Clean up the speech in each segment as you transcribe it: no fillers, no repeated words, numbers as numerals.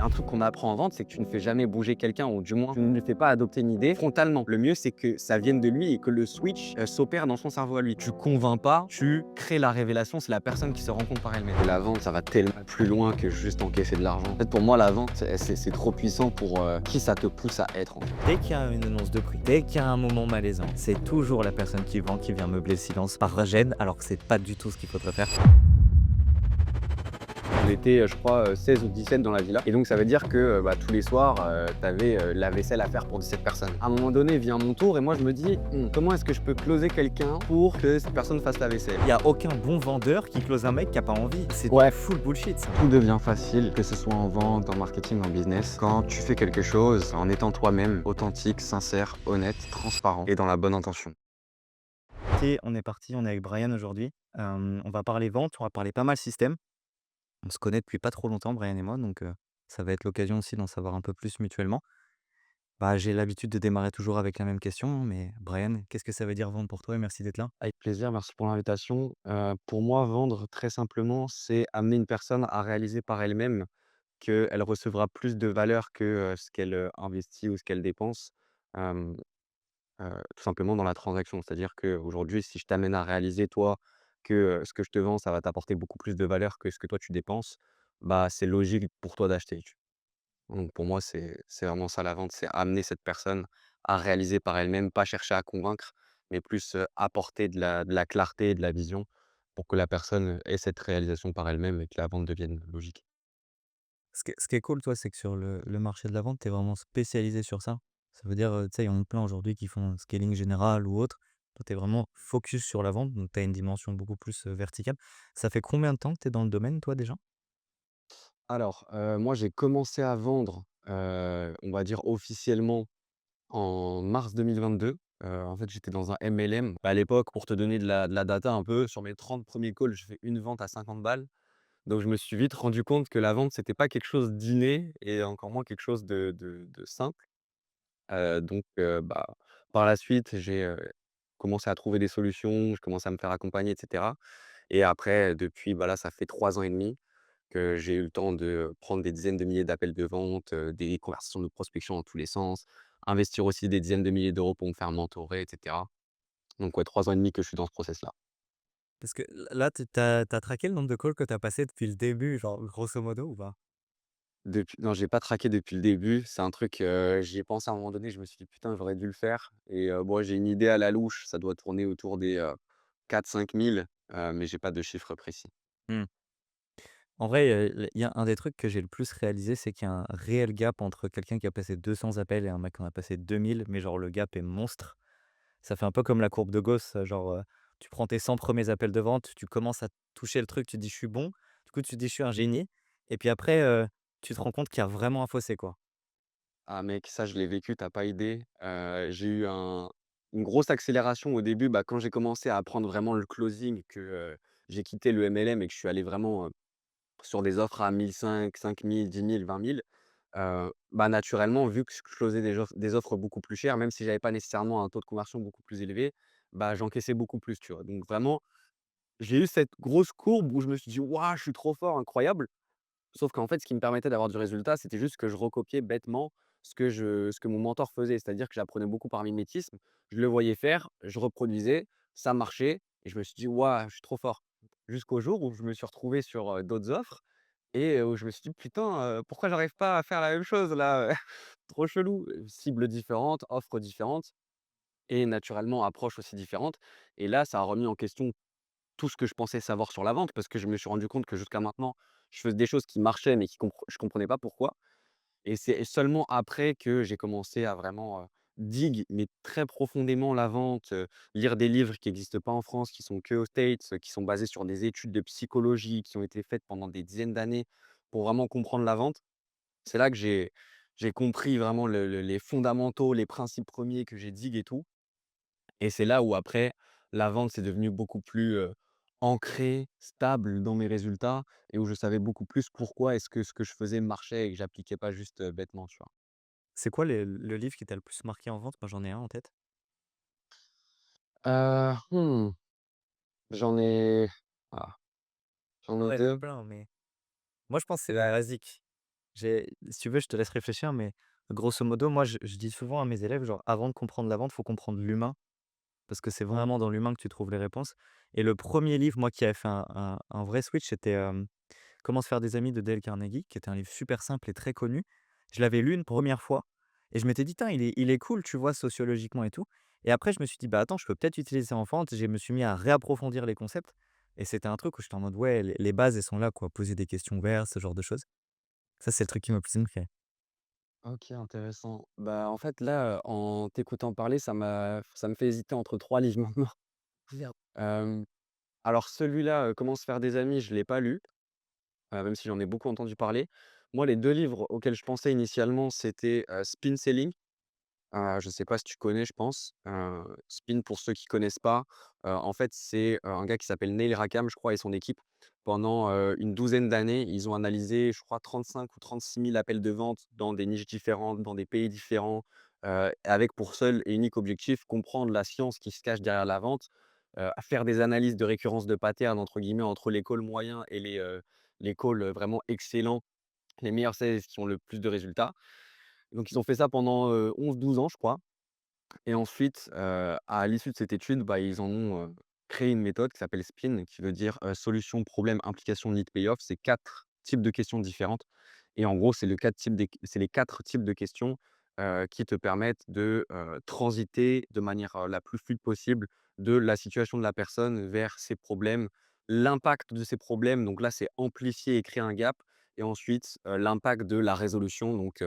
Un truc qu'on apprend en vente, c'est que tu ne fais jamais bouger quelqu'un, ou du moins, tu ne lui fais pas adopter une idée frontalement. Le mieux, c'est que ça vienne de lui et que le switch s'opère dans son cerveau à lui. Tu convaincs pas, tu crées la révélation, c'est la personne qui se rend compte par elle-même. Et la vente, ça va tellement plus loin que juste encaisser de l'argent. En fait, pour moi, la vente, c'est trop puissant pour qui ça te pousse à être, en fait. Dès qu'il y a une annonce de prix, dès qu'il y a un moment malaisant, c'est toujours la personne qui vend qui vient meubler le silence par gêne, alors que c'est pas du tout ce qu'il faudrait faire. On était, je crois, 16 ou 17 dans la villa. Et donc, ça veut dire que tous les soirs, tu avais la vaisselle à faire pour 17 personnes. À un moment donné, vient mon tour et moi, je me dis, comment est-ce que je peux closer quelqu'un pour que cette personne fasse la vaisselle? Il y a aucun bon vendeur qui close un mec qui a pas envie. C'est Ouais. full bullshit ça. Tout devient facile, que ce soit en vente, en marketing, en business. Quand tu fais quelque chose en étant toi-même, authentique, sincère, honnête, transparent et dans la bonne intention. Ok, on est parti, on est avec Brian aujourd'hui. On va parler vente, on va parler pas mal système. On se connaît depuis pas trop longtemps, Brian et moi, donc ça va être l'occasion aussi d'en savoir un peu plus mutuellement. Bah, j'ai l'habitude de démarrer toujours avec la même question, mais Brian, qu'est-ce que ça veut dire vendre pour toi et merci d'être là? Avec plaisir, merci pour l'invitation. Pour moi, vendre, très simplement, c'est amener une personne à réaliser par elle-même qu'elle recevra plus de valeur que ce qu'elle investit ou ce qu'elle dépense. Hem, Tout simplement dans la transaction. C'est-à-dire qu'aujourd'hui, si je t'amène à réaliser, toi, que ce que je te vends, ça va t'apporter beaucoup plus de valeur que ce que toi tu dépenses, bah, c'est logique pour toi d'acheter. Donc pour moi, c'est vraiment ça la vente, c'est amener cette personne à réaliser par elle-même, pas chercher à convaincre, mais plus, apporter de la clarté et de la vision pour que la personne ait cette réalisation par elle-même et que la vente devienne logique. Ce qui est cool, toi, c'est que sur le marché de la vente, tu es vraiment spécialisé sur ça. Ça veut dire, tu sais, il y en a plein aujourd'hui qui font un scaling général ou autre. Toi, tu es vraiment focus sur la vente, donc tu as une dimension beaucoup plus, verticale. Ça fait combien de temps que tu es dans le domaine, toi, déjà? Alors, moi j'ai commencé à vendre, on va dire officiellement en mars 2022. En fait, j'étais dans un MLM. À l'époque, pour te donner de la data un peu, sur mes 30 premiers calls, je fais une vente à 50 balles. Donc je me suis vite rendu compte que la vente, c'était pas quelque chose d'inné et encore moins quelque chose de simple. Donc par la suite, j'ai, commencé à trouver des solutions, je commençais à me faire accompagner et cetera. Et après, depuis, bah, là, ça fait 3 ans et demi que j'ai eu le temps de prendre des dizaines de milliers d'appels de vente, des conversations de prospection dans tous les sens, investir aussi des dizaines de milliers d'euros pour me faire mentorer et cetera. Donc ouais, 3 ans et demi que je suis dans ce process-là. Parce que là, tu as traqué le nombre de calls que tu as passé depuis le début, genre grosso modo ou pas? Depuis non, j'ai pas traqué depuis le début. C'est un truc, j'y ai pensé à un moment donné, je me suis dit: «Putain, j'aurais dû le faire» et bon, j'ai une idée à la louche, ça doit tourner autour des, 4-5 000, mais j'ai pas de chiffre précis. Mmh. En vrai, il y a un des trucs que j'ai le plus réalisé, c'est qu'il y a un réel gap entre quelqu'un qui a passé 200 appels et un mec qui en a passé 2000, mais genre le gap est monstre. Ça fait un peu comme la courbe de Gauss, genre, tu prends tes 100 premiers appels de vente, tu commences à toucher le truc, tu te dis: «Je suis bon». Du coup, tu te dis: «Je suis un génie» et puis après, tu te rends compte qu'il y a vraiment un fossé, quoi. Ah mec, ça je l'ai vécu, tu pas idée. J'ai eu une grosse accélération au début, quand j'ai commencé à apprendre vraiment le closing, que, j'ai quitté le MLM et que je suis allé vraiment, sur des offres à 1 500, 5 000, 10 000, 20 000. Naturellement, vu que je closais des offres beaucoup plus chères, même si j'avais pas nécessairement un taux de conversion beaucoup plus élevé, j'encaissais beaucoup plus, tu vois? Donc vraiment, j'ai eu cette grosse courbe où je me suis dit: «Waouh, je suis trop fort, incroyable!» Sauf qu'en fait, ce qui me permettait d'avoir du résultat, c'était juste que je recopiais bêtement ce que mon mentor faisait. C'est-à-dire que j'apprenais beaucoup par mimétisme. Je le voyais faire, je reproduisais, ça marchait et je me suis dit: «Waouh, je suis trop fort!» Jusqu'au jour où je me suis retrouvé sur, d'autres offres et où je me suis dit: «Putain, pourquoi j'arrive pas à faire la même chose là, trop chelou!» Cibles différentes, offres différentes et naturellement approche aussi différente et là, ça a remis en question tout ce que je pensais savoir sur la vente parce que je me suis rendu compte que jusqu'à maintenant, je faisais des choses qui marchaient mais je comprenais pas pourquoi et c'est seulement après que j'ai commencé à vraiment, mais très profondément la vente, lire des livres qui n'existent pas en France, qui sont que aux States, qui sont basés sur des études de psychologie qui ont été faites pendant des dizaines d'années pour vraiment comprendre la vente. C'est là que j'ai compris vraiment les fondamentaux, les principes premiers que j'ai dig et tout et c'est là où après, la vente, c'est devenu beaucoup plus, ancré, stable dans mes résultats et où je savais beaucoup plus pourquoi est-ce que ce que je faisais marchait et que j'appliquais pas juste, bêtement, tu vois? C'est quoi le livre qui t'a le plus marqué en vente? Moi, j'en ai un en tête. Heu, mmh, j'en ai ah, j'en ai Ouais, il y en a 2. plein, mais moi, je pense que c'est la Rasique. Si tu veux, je te laisse réfléchir, mais grosso modo, moi, je dis souvent à mes élèves, genre: «Avant de comprendre la vente, faut comprendre l'humain». Parce que c'est vraiment dans l'humain que tu trouves les réponses. Et le premier livre, moi, qui avait fait un vrai switch, c'était, «Comment se faire des amis» de Dale Carnegie, qui était un livre super simple et très connu. Je l'avais lu une première fois et je m'étais dit: «Tain, il est cool», tu vois, sociologiquement et tout. Et après, je me suis dit: «Bah, attends, je peux peut-être utiliser ça en vente». Je me suis mis à réapprofondir les concepts et c'était un truc où j'étais en mode: «Ouais, les bases, elles sont là, quoi». Poser des questions ouvertes, ce genre de choses. Ça, c'est le truc qui m'a le plus marqué. OK, intéressant. Bah, en fait, là, en t'écoutant parler, ça me fait hésiter entre 3 livres maintenant. Merde. Alors celui-là, Comment se faire des amis, je l'ai pas lu, même si j'en ai beaucoup entendu parler. Moi, les 2 livres auxquels je pensais initialement, c'était, Spin Selling. Je ne sais pas si tu connais, je pense. Spin, pour ceux qui connaissent pas, en fait, c'est, un gars qui s'appelle Neil Rackham, je crois, et son équipe. Pendant, une douzaine d'années, ils ont analysé, je crois, 35 ou 36 000 appels de vente dans des niches différentes, dans des pays différents, avec pour seul et unique objectif, comprendre la science qui se cache derrière la vente, à faire des analyses de récurrence de pattern, entre guillemets, entre les calls moyens et les calls, vraiment excellents, les meilleurs sales qui ont le plus de résultats. Donc ils ont fait ça pendant, 11-12 ans, je crois. Et ensuite, à l'issue de cette étude, bah, ils en ont, créé une méthode qui s'appelle SPIN, qui veut dire, solution, problème, implication, need, payoff. C'est 4 types de questions différentes et en gros, c'est les 4 types de questions, qui te permettent de, transiter de manière, la plus fluide possible de la situation de la personne vers ses problèmes, l'impact de ces problèmes, donc là, c'est amplifier et créer un gap et ensuite, l'impact de la résolution, donc,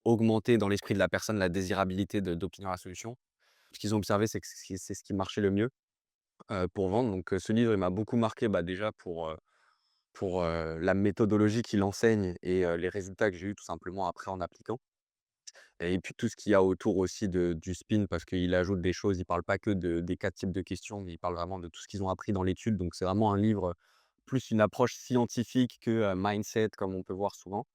augmenter dans l'esprit de la personne la désirabilité d'obtenir la solution. Ce qu'ils ont observé, c'est que c'est ce qui marchait le mieux, pour vendre. Donc, ce livre, il m'a beaucoup marqué, bah, déjà pour la méthodologie qu'il enseigne et les résultats que j'ai eus tout simplement après en appliquant. Et puis tout ce qu'il y a autour aussi du spin parce qu'il ajoute des choses. Il parle pas que des 4 types de questions, mais il parle vraiment de tout ce qu'ils ont appris dans l'étude. Donc c'est vraiment un livre, plus une approche scientifique que, mindset comme on peut voir souvent.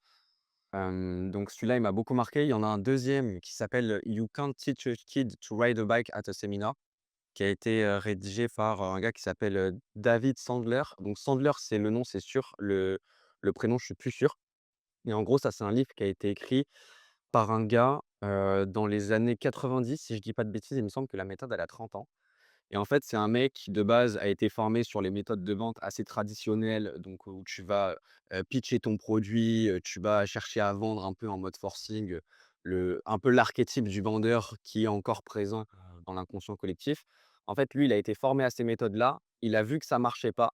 Donc celui-là, il m'a beaucoup marqué. Il y en a un deuxième qui s'appelle, «You can't teach a kid to ride a bike at a seminar», qui a été, rédigé par, un gars qui s'appelle, David Sandler. Donc Sandler, c'est le nom, c'est sûr. Le prénom, je suis plus sûr. Et en gros, ça, c'est un livre qui a été écrit par un gars, dans les années 90, si je dis pas de bêtises. Il me semble que la méthode, elle a 30 ans. Et en fait, c'est un mec qui, de base, a été formé sur les méthodes de vente assez traditionnelles, donc où tu vas, pitcher ton produit, tu vas chercher à vendre un peu en mode forcing, un peu l'archétype du vendeur qui est encore présent, dans l'inconscient collectif. En fait, lui, il a été formé à ces méthodes-là, il a vu que ça marchait pas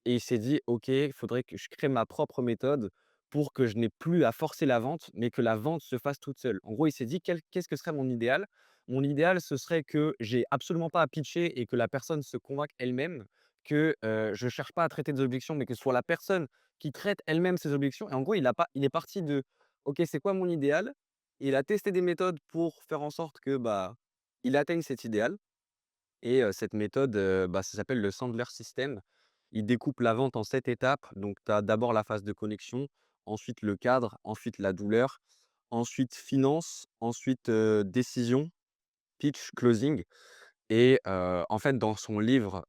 et il s'est dit: «OK, il faudrait que je crée ma propre méthode pour que je n'ai plus à forcer la vente, mais que la vente se fasse toute seule». En gros, il s'est dit: Qu'est-ce que serait mon idéal?» Mon idéal, ce serait que j'ai absolument pas à pitcher et que la personne se convainque elle-même que, je cherche pas à traiter des objections, mais que ce soit la personne qui traite elle-même ses objections. Et en gros, il est parti de: «OK, c'est quoi mon idéal?» Il a testé des méthodes pour faire en sorte que, bah, il atteigne cet idéal. Et cette méthode, bah, ça s'appelle le Sandler System. Il découpe la vente en 7 étapes. Donc tu as d'abord la phase de connexion, ensuite le cadre, ensuite la douleur, ensuite finance, ensuite, décision, pitch, closing. Et en fait, dans son livre,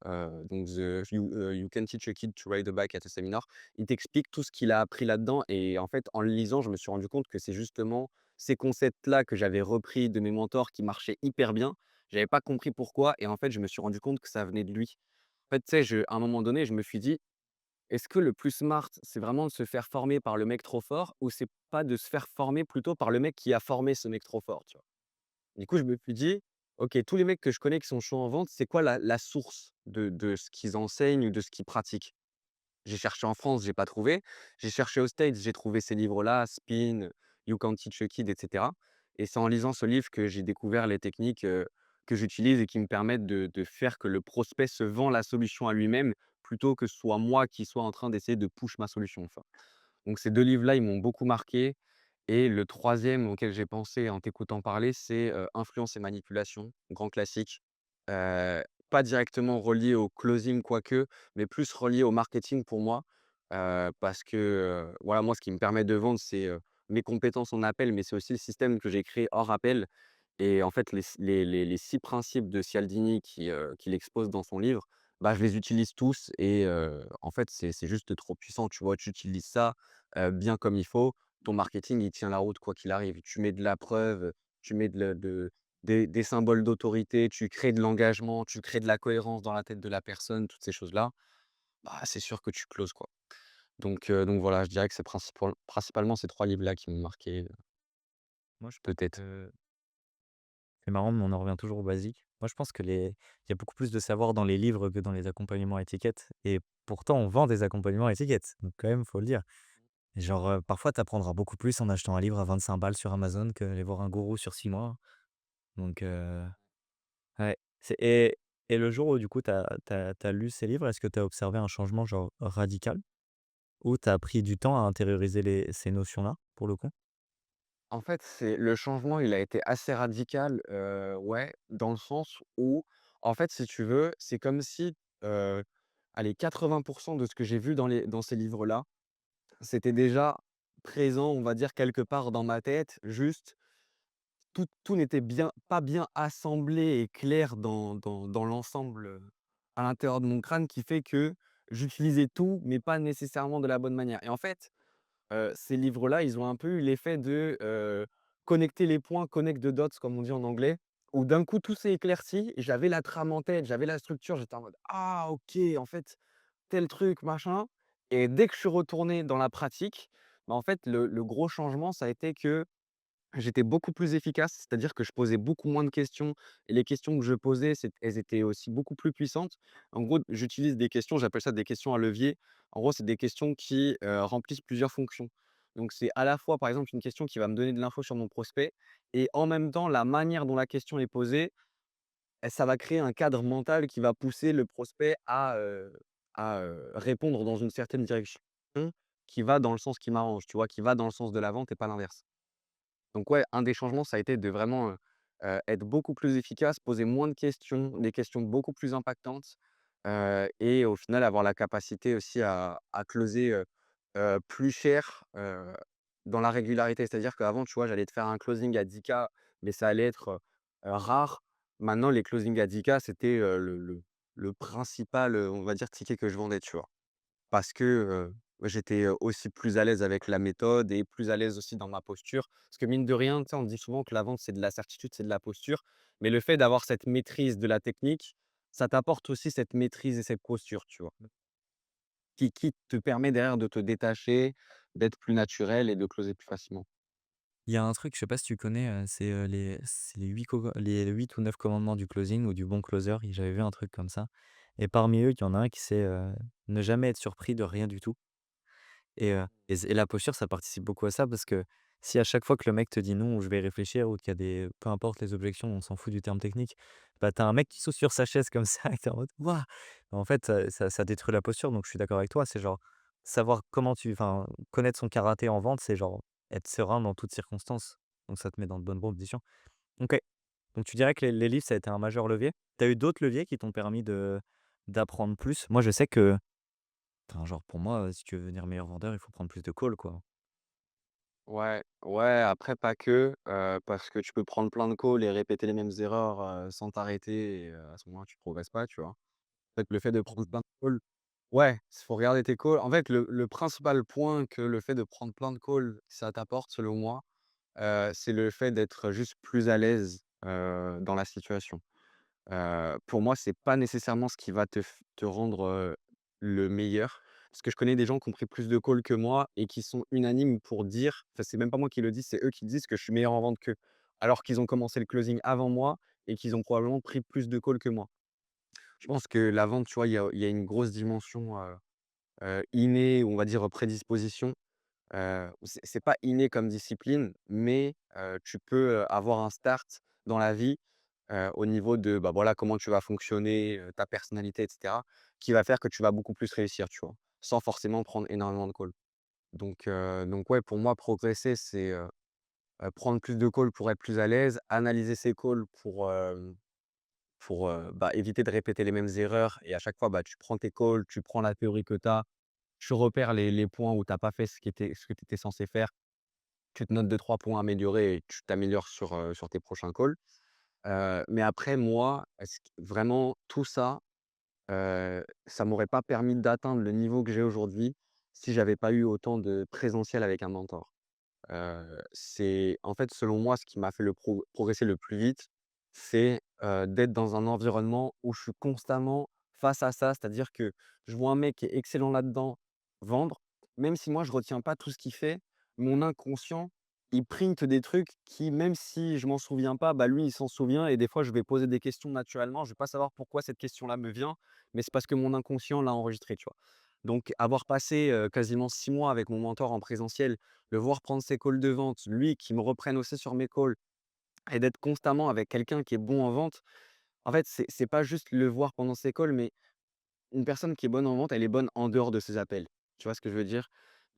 donc You Can Teach a Kid to Ride a Bike at a Seminar, il t'explique tout ce qu'il a appris là-dedans. Et en fait, en le lisant, je me suis rendu compte que c'est justement ces concepts-là que j'avais repris de mes mentors qui marchaient hyper bien. J'avais pas compris pourquoi et en fait, je me suis rendu compte que ça venait de lui. En fait, tu sais, à un moment donné, je me suis dit: «Est-ce que le plus smart, c'est vraiment de se faire former par le mec trop fort ou c'est pas de se faire former plutôt par le mec qui a formé ce mec trop fort?» Tu vois? Du coup, je me suis dit: «OK, tous les mecs que je connais qui sont chauds en vente, c'est quoi la source de ce qu'ils enseignent ou de ce qu'ils pratiquent?» J'ai cherché en France, j'ai pas trouvé. J'ai cherché aux States, j'ai trouvé ces livres-là, Spin, You Can't Teach a Kid et cetera. Et c'est en lisant ce livre que j'ai découvert les techniques, que j'utilise et qui me permettent de faire que le prospect se vend la solution à lui-même, plutôt que ce soit moi qui soit en train d'essayer de push ma solution, enfin. Donc ces 2 livres-là, ils m'ont beaucoup marqué. Et le troisième auquel j'ai pensé en t'écoutant parler, c'est, Influence et manipulation, grand classique. Heu, Pas directement relié au closing quoique, mais plus relié au marketing pour moi. Parce que, voilà, moi, ce qui me permet de vendre, c'est, mes compétences en appel, mais c'est aussi le système que j'ai créé hors appel. Et en fait, les 6 principes de Cialdini qu'il expose dans son livre, bah, je les utilise tous. Et en fait, c'est juste trop puissant, tu vois? Tu utilises ça, bien comme il faut, ton marketing, il tient la route quoi qu'il arrive. Tu mets de la preuve, tu mets des symboles d'autorité, tu crées de l'engagement, tu crées de la cohérence dans la tête de la personne, toutes ces choses-là, bah, c'est sûr que tu closes, quoi. Donc voilà, je dirais que c'est principalement ces 3 livres-là qui m'ont marqué, Moi, je pense peut-être. que c'est marrant, mais on en revient toujours au basique. Moi, je pense que les il y a beaucoup plus de savoir dans les livres que dans les accompagnements étiquettes et pourtant on vend des accompagnements étiquettes, donc quand même, faut le dire. Genre, parfois tu apprendras beaucoup plus en achetant un livre à 25 balles sur Amazon qu'aller voir un gourou sur 6 mois, donc ouais. Et le jour où du coup tu as lu ces livres, est-ce que tu as observé un changement genre radical? Ou tu as pris du temps à intérioriser ces notions-là, pour le coup? En fait, c'est le changement, il a été assez radical, ouais, dans le sens où, en fait, si tu veux, c'est comme si, heu, allez, 80 de ce que j'ai vu dans ces livres-là, c'était déjà présent, on va dire, quelque part dans ma tête. Juste, tout n'était pas bien assemblé et clair dans l'ensemble, à l'intérieur de mon crâne, qui fait que j'utilisais tout, mais pas nécessairement de la bonne manière. Et en fait, ces livres-là, ils ont un peu eu l'effet de, connecter les points, connect the dots comme on dit en anglais, où d'un coup tout s'est éclairci, j'avais la trame en tête, j'avais la structure, j'étais en mode: «Ah OK, en fait, tel truc, machin». Et dès que je suis retourné dans la pratique, bah, en fait, le gros changement, ça a été que j'étais beaucoup plus efficace, c'est-à-dire que je posais beaucoup moins de questions et les questions que je posais, elles étaient aussi beaucoup plus puissantes. En gros, j'utilise des questions, j'appelle ça des questions à levier. En gros, c'est des questions qui, remplissent plusieurs fonctions. Donc c'est à la fois, par exemple, une question qui va me donner de l'info sur mon prospect et en même temps, la manière dont la question est posée, ça va créer un cadre mental qui va pousser le prospect à répondre dans une certaine direction qui va dans le sens qui m'arrange, tu vois? Qui va dans le sens de la vente et pas l'inverse. Donc ouais, un des changements, ça a été de vraiment, être beaucoup plus efficace, poser moins de questions, des questions beaucoup plus impactantes, et au final avoir la capacité aussi à closer, plus cher, dans la régularité. C'est-à-dire qu'avant, tu vois, j'allais te faire un closing à 10K, mais ça allait être, rare. Maintenant, les closings à 10K, c'était, le principal, on va dire, ticket que je vendais, tu vois? Parce que, j'étais, aussi plus à l'aise avec la méthode et plus à l'aise aussi dans ma posture. Parce que mine de rien, tu sais, on dit souvent que la vente, c'est de la certitude, c'est de la posture. Mais le fait d'avoir cette maîtrise de la technique, ça t'apporte aussi cette maîtrise et cette posture, tu vois? Qui te permet derrière de te détacher, d'être plus naturel et de closer plus facilement. Il y a un truc, je sais pas si tu connais, c'est les 8 ou 9 commandements du closing ou du bon closer, et j'avais vu un truc comme ça et parmi eux, il y en a un qui c'est, ne jamais être surpris de rien du tout et la posture, ça participe beaucoup à ça parce que si à chaque fois que le mec te dit: «Non» ou «Je vais y réfléchir» ou qu'il y a des peu importe les objections, on s'en fout du terme technique, bah, tu as un mec qui saute sur sa chaise comme ça et tu es en mode: «Waouh!» En fait, ça détruit la posture donc je suis d'accord avec toi, c'est genre savoir connaître son karaté en vente, c'est genre être serein dans toutes circonstances, donc ça te met dans de bonnes conditions. OK, donc tu dirais que les livres, ça a été un majeur levier? Tu as eu d'autres leviers qui t'ont permis de d'apprendre plus? Moi, je sais que genre pour moi, si tu veux devenir meilleur vendeur, il faut prendre plus de calls, quoi. Ouais, ouais, après pas que, parce que tu peux prendre plein de calls et répéter les mêmes erreurs, sans t'arrêter et à ce moment-là, tu progresses pas, tu vois? En fait, le fait de prendre plein de calls. Ouais, il faut regarder tes calls. En fait, le principal point que le fait de prendre plein de calls, ça t'apporte selon moi, c'est le fait d'être juste plus à l'aise, dans la situation. Pour moi, c'est pas nécessairement ce qui va te rendre, le meilleur. Parce que je connais des gens qui ont pris plus de calls que moi et qui sont unanimes pour dire enfin, c'est même pas moi qui le dis, c'est eux qui disent que je suis meilleur en vente qu'eux. Alors qu'ils ont commencé le closing avant moi et qu'ils ont probablement pris plus de calls que moi. Je pense que la vente, tu vois, il y a une grosse dimension, innée, ou on va dire prédisposition. C'est pas inné comme discipline, mais tu peux, avoir un start dans la vie, au niveau de, bah, voilà, comment tu vas fonctionner, ta personnalité et cetera, qui va faire que tu vas beaucoup plus réussir, tu vois? Sans forcément prendre énormément de calls. Donc ouais, pour moi, progresser, c'est, prendre plus de calls pour être plus à l'aise, analyser ses calls pour bah, éviter de répéter les mêmes erreurs et à chaque fois, bah, tu prends tes calls, tu prends la théorie que tu as, tu repères les points où tu as pas fait ce que tu étais censé faire. Tu te notes 2-3 points améliorés et tu t'améliores sur tes prochains calls. Mais après moi, est-ce q vraiment tout ça, ça m'aurait pas permis d'atteindre le niveau que j'ai aujourd'hui si j'avais pas eu autant de présentiel avec un mentor. C'est en fait, selon moi, ce qui m'a fait le progresser le plus vite, c'est, d'être dans un environnement où je suis constamment face à ça. C'est-à-dire que je vois un mec qui est excellent là-dedans vendre, même si moi je retiens pas tout ce qu'il fait, mon inconscient, il print des trucs qui, même si je m'en souviens pas, bah, lui, il s'en souvient et des fois, je vais poser des questions naturellement. Je vais pas savoir pourquoi cette question-là me vient, mais c'est parce que mon inconscient l'a enregistré, tu vois? Donc avoir passé, quasiment 6 mois avec mon mentor en présentiel, le voir prendre ses calls de vente, lui qui me reprenne aussi sur mes calls et d'être constamment avec quelqu'un qui est bon en vente. En fait, c'est pas juste le voir pendant ses calls, mais une personne qui est bonne en vente, elle est bonne en dehors de ses appels. Tu vois ce que je veux dire?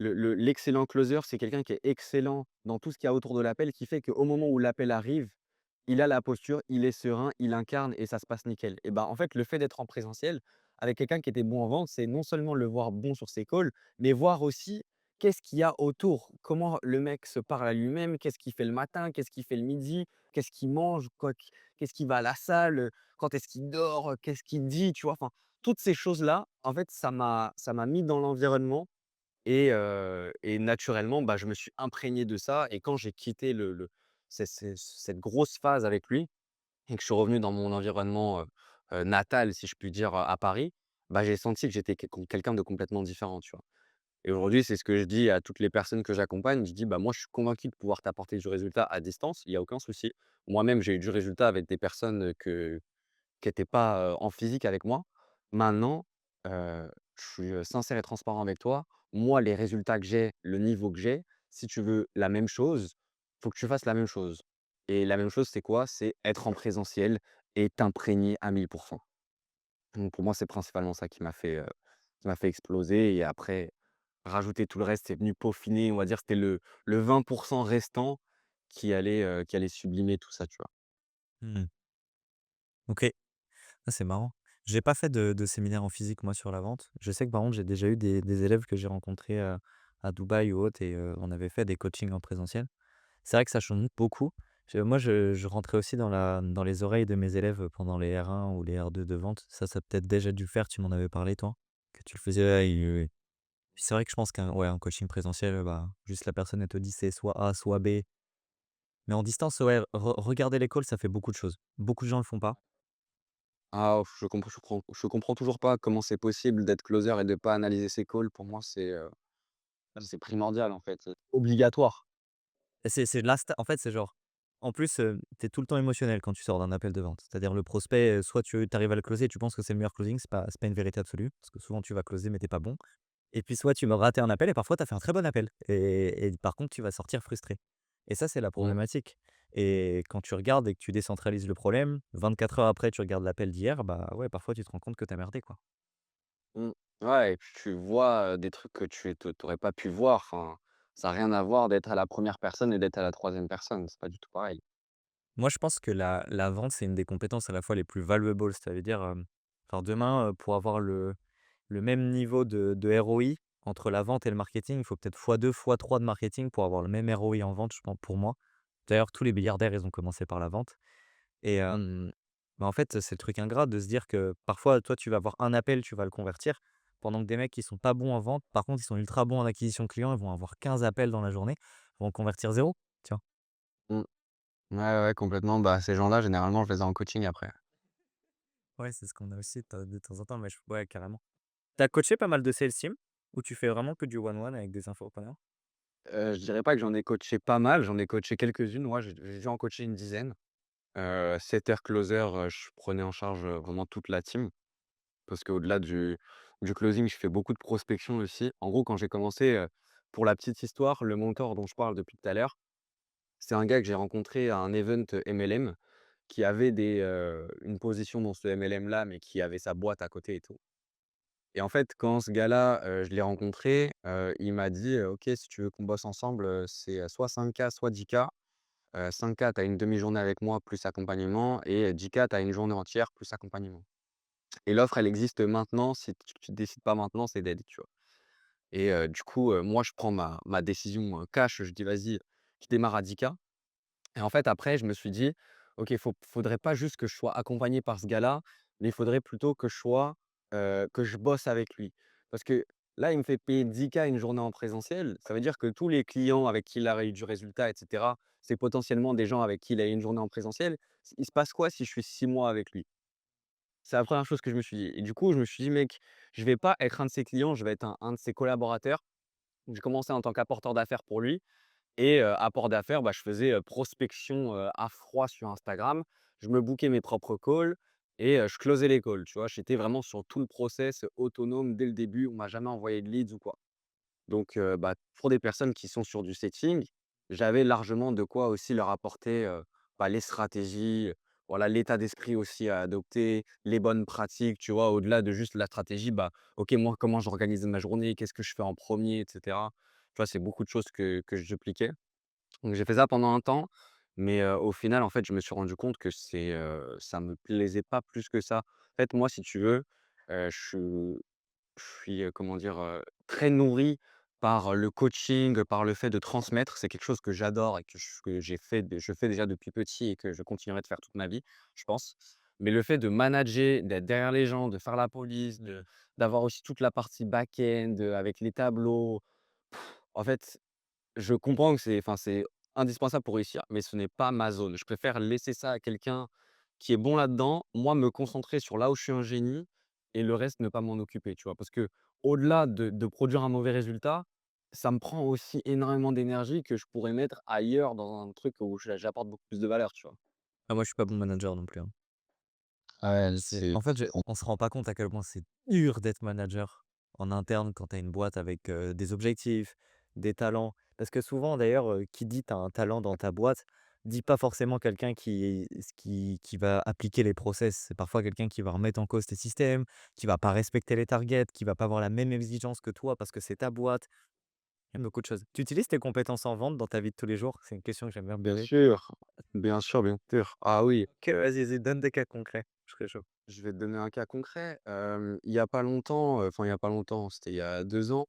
L'excellent closer, c'est quelqu'un qui est excellent dans tout ce qu'il y a autour de l'appel, qui fait qu'au moment où l'appel arrive, il a la posture, il est serein, il incarne et ça se passe nickel. Et bah, en fait, le fait d'être en présentiel avec quelqu'un qui était bon en vente, c'est non seulement le voir bon sur ses calls, mais voir aussi qu'est-ce qu'il y a autour. Comment le mec se parle à lui-même, qu'est-ce qu'il fait le matin, qu'est-ce qu'il fait le midi, qu'est-ce qu'il mange, qu'est-ce qu'il va à la salle, quand est-ce qu'il dort, qu'est-ce qu'il dit, tu vois? Enfin, toutes ces choses-là, en fait, ça m'a mis dans l'environnement et naturellement, bah, je me suis imprégné de ça et quand j'ai quitté cette grosse phase avec lui et que je suis revenu dans mon environnement, natal, si je puis dire, à Paris, bah, j'ai senti que j'étais quelqu'un de complètement différent, tu vois? Et aujourd'hui, c'est ce que je dis à toutes les personnes que j'accompagne. Je dis: «Bah, moi, je suis convaincu de pouvoir t'apporter du résultat à distance, il y a aucun souci». Moi-même, j'ai eu du résultat avec des personnes, qui étaient pas, en physique avec moi. Maintenant, je suis, sincère et transparent avec toi. Moi, les résultats que j'ai, le niveau que j'ai, si tu veux la même chose, faut que tu fasses la même chose. Et la même chose, c'est quoi? C'est être en présentiel et t'imprégner à 1000. Donc pour moi, c'est principalement ça qui m'a fait exploser et après rajouter tout le reste, c'est venu peaufiner, on va dire, c'était le 20 restant qui allait sublimer tout ça, tu vois? Mmh. OK. Ah, c'est marrant. J'ai pas fait de séminaire en physique moi sur la vente. Je sais que par contre j'ai déjà eu des élèves que j'ai rencontrés, à Dubaï ou autre et on avait fait des coachings en présentiel. C'est vrai que ça change beaucoup. Je rentrais aussi dans les oreilles de mes élèves, pendant les R1 ou les R2 de vente. Ça peut-être déjà dû le faire, tu m'en avais parlé toi? Que tu le faisais, ouais, oui, oui. C'est vrai que je pense qu'un ouais, un coaching présentiel, bah, juste la personne elle te dit c'est soit A, soit B. Mais en distance, ouais, regarder les calls, ça fait beaucoup de choses. Beaucoup de gens le font pas. Ah, je comprends toujours pas comment c'est possible d'être closer et de pas analyser ses calls. Pour moi, c'est primordial, en fait, c'est obligatoire. C'est l'insta en fait, c'est genre en plus, tu es tout le temps émotionnel quand tu sors d'un appel de vente. C'est-à-dire le prospect, soit tu arrives à le closer, tu penses que c'est le meilleur closing, c'est pas une vérité absolue, parce que souvent tu vas closer mais tu pas bon. Et puis soit tu vas rater un appel et parfois tu as fait un très bon appel et par contre tu vas sortir frustré. Et ça, c'est la Mmh, problématique. Et quand tu regardes et que tu décentralises le problème, 24 heures après tu regardes l'appel d'hier, bah, ouais, parfois tu te rends compte que tu as merdé, quoi. mmh. Ouais et puis tu vois, des trucs que tu aurais pas pu voir. Enfin, ça a rien à voir d'être à la première personne et d'être à la troisième personne, c'est pas du tout pareil. Moi, je pense que la vente, c'est une des compétences à la fois les plus valuables. Ça veut dire, enfin demain, pour avoir le même niveau de ROI entre la vente et le marketing, il faut peut-être fois 2 fois 3 de marketing pour avoir le même ROI en vente, je pense pour moi. D'ailleurs, tous les milliardaires, ils ont commencé par la vente et bah, en fait, c'est le truc ingrat de se dire que parfois, toi, tu vas avoir un appel, tu vas le convertir, pendant que des mecs qui sont pas bons en vente, par contre, ils sont ultra bons en acquisition client, ils vont avoir 15 appels dans la journée, ils vont convertir zéro. Tu vois? Mmh. Ouais, ouais, complètement. Bah, ces gens-là, généralement, je les ai en coaching après. Ouais, c'est ce qu'on a aussi de temps en temps, mais ouais, carrément. Tu as coaché pas mal de sales team? Ou tu fais vraiment que du one-one avec des infopreneurs? Je dirais pas que j'en ai coaché pas mal, j'en ai coaché quelques-unes. Ouais, j'ai dû en coacher une dizaine. Setter, closer, je prenais en charge, vraiment toute la team. Parce qu'au-delà du closing, je fais beaucoup de prospection aussi. En gros, quand j'ai commencé, pour la petite histoire, le mentor dont je parle depuis tout à l'heure, c'est un gars que j'ai rencontré à un event, MLM qui avait une position dans ce MLM-là, mais qui avait sa boîte à côté et tout. Et en fait, quand ce gars-là, je l'ai rencontré, il m'a dit: «OK, si tu veux qu'on bosse ensemble, c'est, soit 5K, soit 10K. 5K, tu as une demi-journée avec moi plus accompagnement et 10K, tu as une journée entière plus accompagnement. Et l'offre, elle existe maintenant, si tu décides pas maintenant, c'est dead», tu vois? Et du coup, moi, je prends ma décision, cash, je dis: «Vas-y, je démarre à 10K». Et en fait, après, je me suis dit: «OK, faudrait pas juste que je sois accompagné par ce gars-là, mais il faudrait plutôt que je bosse avec lui». Parce que Là, il me fait payer 10 K une journée en présentiel. Ça veut dire que tous les clients avec qui il a eu du résultat et cetera, c'est potentiellement des gens avec qui il a eu une journée en présentiel. Il se passe quoi si je suis 6 mois avec lui? C'est la première chose que je me suis dit et du coup, je me suis dit: «Mec, je vais pas être un de ses clients, je vais être un de ses collaborateurs». Donc j'ai commencé en tant qu'apporteur d'affaires pour lui et apport d'affaires, bah, je faisais, prospection, à froid sur Instagram. Je me bookais mes propres calls et je closais les calls, tu vois? J'étais vraiment sur tout le process, autonome dès le début. On m'a jamais envoyé de leads ou quoi. Donc bah, pour des personnes qui sont sur du setting, j'avais largement de quoi aussi leur apporter, bah, les stratégies, voilà, l'état d'esprit aussi à adopter, les bonnes pratiques, tu vois? Au-delà de juste la stratégie, bah, OK, moi, comment j'organise ma journée? Qu'est-ce que je fais en premier, et cetera? Tu vois? C'est beaucoup de choses que je dupliquais. Donc j'ai fait ça pendant un temps, mais au final, en fait, je me suis rendu compte que ça me plaisait pas plus que ça. En fait, moi, si tu veux, je suis, comment dire? Très nourri par, le coaching, par le fait de transmettre. C'est quelque chose que j'adore et que je fais déjà depuis petit et que je continuerai de faire toute ma vie, je pense. Mais le fait de manager, d'être derrière les gens, de faire la police, d'avoir aussi toute la partie back-end, avec les tableaux, en fait, je comprends que c'est indispensable pour réussir, mais ce n'est pas ma zone. Je préfère laisser ça à quelqu'un qui est bon là-dedans, moi me concentrer sur là où je suis un génie et le reste ne pas m'en occuper, tu vois? Parce qu'au-delà de produire un mauvais résultat, ça me prend aussi énormément d'énergie que je pourrais mettre ailleurs dans un truc où j'apporte beaucoup plus de valeur, tu vois? Ah moi, je suis pas bon manager non plus, hein. Ah ouais, C'est c'est en fait, on se rend pas compte à quel point c'est dur d'être manager en interne quand tu as une boîte avec, des objectifs, des talents. Parce que souvent d'ailleurs, qui dit tu as un talent dans ta boîte, dit pas forcément quelqu'un qui va appliquer les process. C'est parfois quelqu'un qui va remettre en cause tes systèmes, qui va pas respecter les targets, qui va pas avoir la même exigence que toi parce que c'est ta boîte. Il y a beaucoup de choses. Tu utilises tes compétences en vente dans ta vie de tous les jours? C'est une question que j'aime bien bien poser. sûr, bien sûr, bien sûr. Ah oui, OK, vas-y, donne des cas concrets, je serais chaud. je vais te donner un cas concret. Il y a pas longtemps, enfin il y a pas longtemps, c'était il y a 2 ans.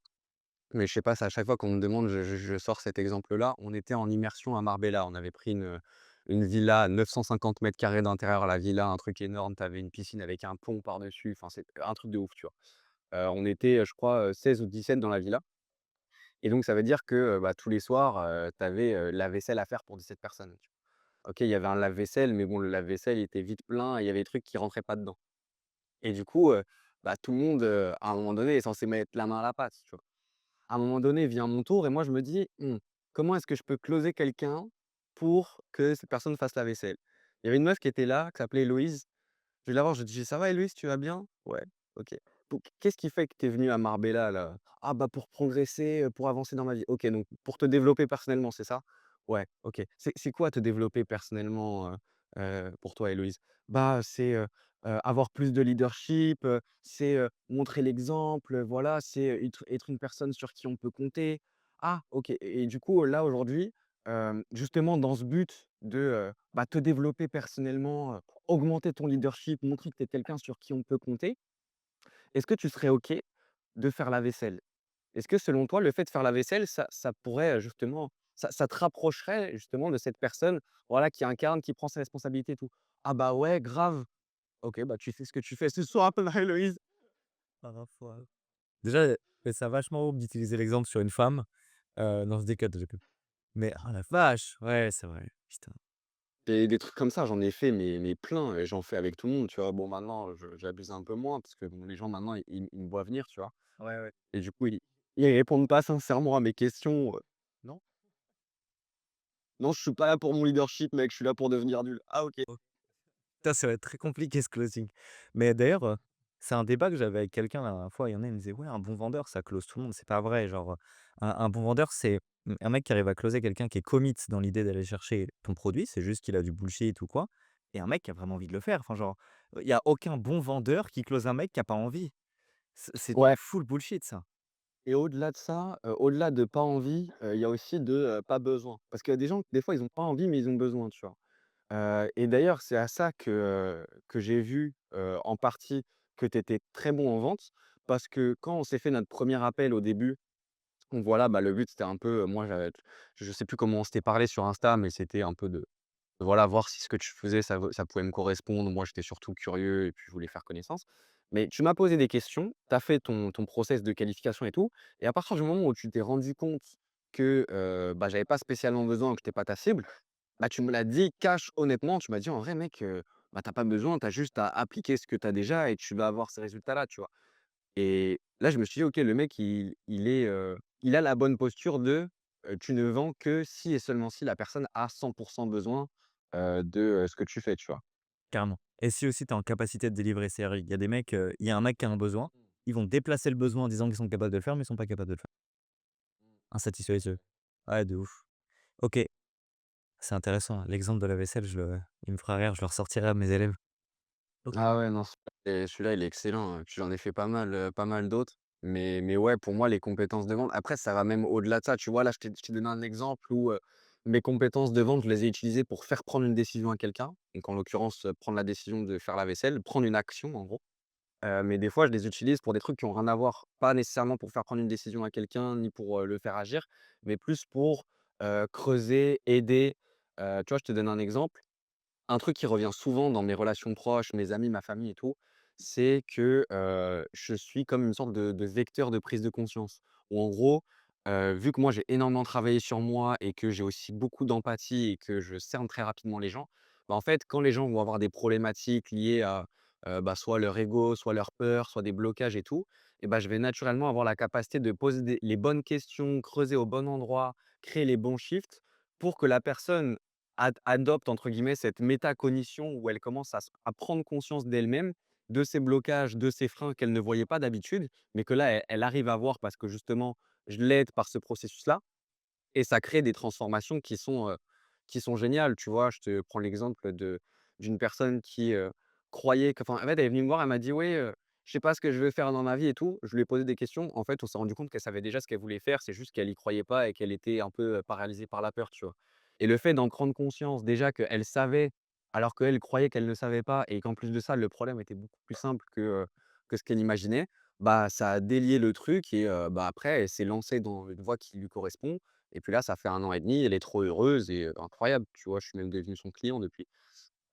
Mais je sais pas, c'est à chaque fois qu'on me demande, je sors cet exemple-là. On était en immersion à Marbella. On avait pris une villa à 950 carrés d'intérieur, la villa, un truc énorme. Tu avais une piscine avec un pont par-dessus. Enfin, c'est un truc de ouf, tu vois? On était, je crois, 16 ou 17 dans la villa et donc ça veut dire que, bah, tous les soirs, tu avais, la vaisselle à faire pour 17 personnes, tu vois? OK, il y avait un lave-vaisselle, mais bon, le lave-vaisselle, il était vite plein et il y avait des trucs qui rentraient pas dedans et du coup, bah, tout le monde, à un moment donné, est censé mettre la main à la pâte, tu vois? À un moment donné, vient mon tour et moi je me dis: comment est-ce que je peux closer quelqu'un pour que cette personne fasse la vaisselle?» Il y avait une meuf qui était là, qui s'appelait Héloïse. Je vais la voir, je dis: «Ça va Héloïse, tu vas bien?» «Ouais, OK». Donc qu'est-ce qui fait que tu es venue à Marbella là? «Ah bah pour progresser, pour avancer dans ma vie». OK, donc pour te développer personnellement, c'est ça? Ouais, OK. C'est quoi te développer personnellement, pour toi Héloïse? Bah c'est, avoir plus de leadership, c'est, montrer l'exemple, voilà, c'est, être une personne sur qui on peut compter. Ah OK et du coup, là aujourd'hui, justement dans ce but de, bah, te développer personnellement, augmenter ton leadership, montrer que tu es quelqu'un sur qui on peut compter. Est-ce que tu serais OK de faire la vaisselle? Est-ce que selon toi, le fait de faire la vaisselle, ça pourrait, justement ça te rapprocherait justement de cette personne, voilà, qui incarne, qui prend ses responsabilités et tout? «Ah bah ouais, grave». OK, bah, tu sais ce que tu fais ce soir, Héloïse. Parfois. Déjà, ça vachement ouf d'utiliser l'exemple sur une femme, non, je déconne. Mais oh la vache! Ouais, c'est vrai, putain. Des trucs comme ça, j'en ai fait mais plein et j'en fais avec tout le monde, tu vois? Bon, maintenant, je j'abuse un peu moins parce que bon, les gens maintenant, ils me voient venir, tu vois? Ouais, ouais. Et du coup, ils répondent pas sincèrement à mes questions, «Non, non, je suis pas là pour mon leadership mec, je suis là pour devenir nul». «Ah OK». Oh putain, ça va être très compliqué ce closing. Mais d'ailleurs, c'est un débat que j'avais avec quelqu'un la dernière fois. Il y en a, il me disait: «Ouais, un bon vendeur, ça close tout le monde». C'est pas vrai, genre, un bon vendeur, c'est, un mec qui arrive à closer quelqu'un qui est commit dans l'idée d'aller chercher ton produit, c'est juste qu'il a du bullshit ou quoi et un mec qui a vraiment envie de le faire. Enfin, genre, il y a aucun bon vendeur qui close un mec qui a pas envie. C'est du Ouais full bullshit ça. et au-delà de ça, au-delà de pas envie, il y a aussi de, pas besoin. Parce qu'il y a des gens, des fois, ils ont pas envie, mais ils ont besoin, tu vois? Et d'ailleurs, c'est à ça que j'ai vu, en partie que tu étais très bon en vente. Parce que quand on s'est fait notre premier appel au début, donc voilà, bah, le but c'était un peu, moi je sais plus comment on s'était parlé sur Insta, mais c'était un peu de voilà, voir si ce que tu faisais ça pouvait me correspondre. Moi, j'étais surtout curieux et puis je voulais faire connaissance. Mais tu m'as posé des questions, tu as fait ton process de qualification et tout et à partir du moment où tu t'es rendu compte que, bah, j'avais pas spécialement besoin, que j'étais pas ta cible, bah, tu me l'as dit cash honnêtement, tu m'as dit: «En vrai mec, bah, tu pas besoin, tu as juste à appliquer ce que tu as déjà et tu vas avoir ces résultats-là», tu vois? Et là, je me suis dit: «OK, le mec il a la bonne posture de, tu ne vends que si et seulement si la personne a 100 besoin, de, ce que tu fais», tu vois? Carrément. Et si aussi tu es en capacité de délivrer, c'est-à-dire il y a des mecs, il y a un mec qui a un besoin, ils vont déplacer le besoin en disant qu'ils sont capables de le faire, mais ils sont pas capables de le faire. Insatisfaiseux. Ouais, de ouf. OK, c'est intéressant, hein. L'exemple de la vaisselle, il me fera rire, je le ressortirai à mes élèves. OK. Ah ouais, non, celui-là, il est excellent, puis j'en ai fait pas mal d'autres. Mais ouais, pour moi, les compétences de vente après ça va même au-delà de ça, tu vois? Là, je t'ai donné un exemple où, mes compétences de vente, je les ai utilisées pour faire prendre une décision à quelqu'un. Donc en l'occurrence, prendre la décision de faire la vaisselle, prendre une action en gros. Mais des fois, je les utilise pour des trucs qui ont rien à voir. Pas nécessairement pour faire prendre une décision à quelqu'un, ni pour, le faire agir, mais plus pour, creuser, aider. Tu vois, je te donne un exemple. Un truc qui revient souvent dans mes relations proches, mes amis, ma famille et tout, c'est que, je suis comme une sorte de vecteur de prise de conscience. Où en gros, vu que moi j'ai énormément travaillé sur moi et que j'ai aussi beaucoup d'empathie et que je cerne très rapidement les gens, bah, en fait, quand les gens vont avoir des problématiques liées à, bah, soit leur ego, soit leur peur, soit des blocages et tout, et bah, je vais naturellement avoir la capacité de poser les bonnes questions, creuser au bon endroit, créer les bons shifts pour que la personne adopte entre guillemets «cette métacognition» où elle commence à prendre conscience d'elle-même, de ses blocages, de ses freins qu'elle ne voyait pas d'habitude, mais que là, elle arrive à voir parce que justement, je l'aide par ce processus-là et ça crée des transformations qui sont géniales, tu vois? Je te prends l'exemple d'une personne qui, croyait que enfin, en fait, elle est venue me voir, elle m'a dit: «Oui, je sais pas ce que je veux faire dans ma vie et tout». Je lui ai posé des questions. En fait, on s'est rendu compte qu'elle savait déjà ce qu'elle voulait faire, c'est juste qu'elle y croyait pas et qu'elle était un peu, paralysée par la peur, tu vois? Et le fait d'en prendre conscience déjà qu'elle savait, alors qu'elle croyait qu'elle ne savait pas et qu'en plus de ça, le problème était beaucoup plus simple que ce qu'elle imaginait, bah, ça a délié le truc et bah, après elle s'est lancée dans une voie qui lui correspond et puis là, ça fait 1 an et demi, elle est trop heureuse et incroyable, tu vois? Je suis même devenu son client depuis.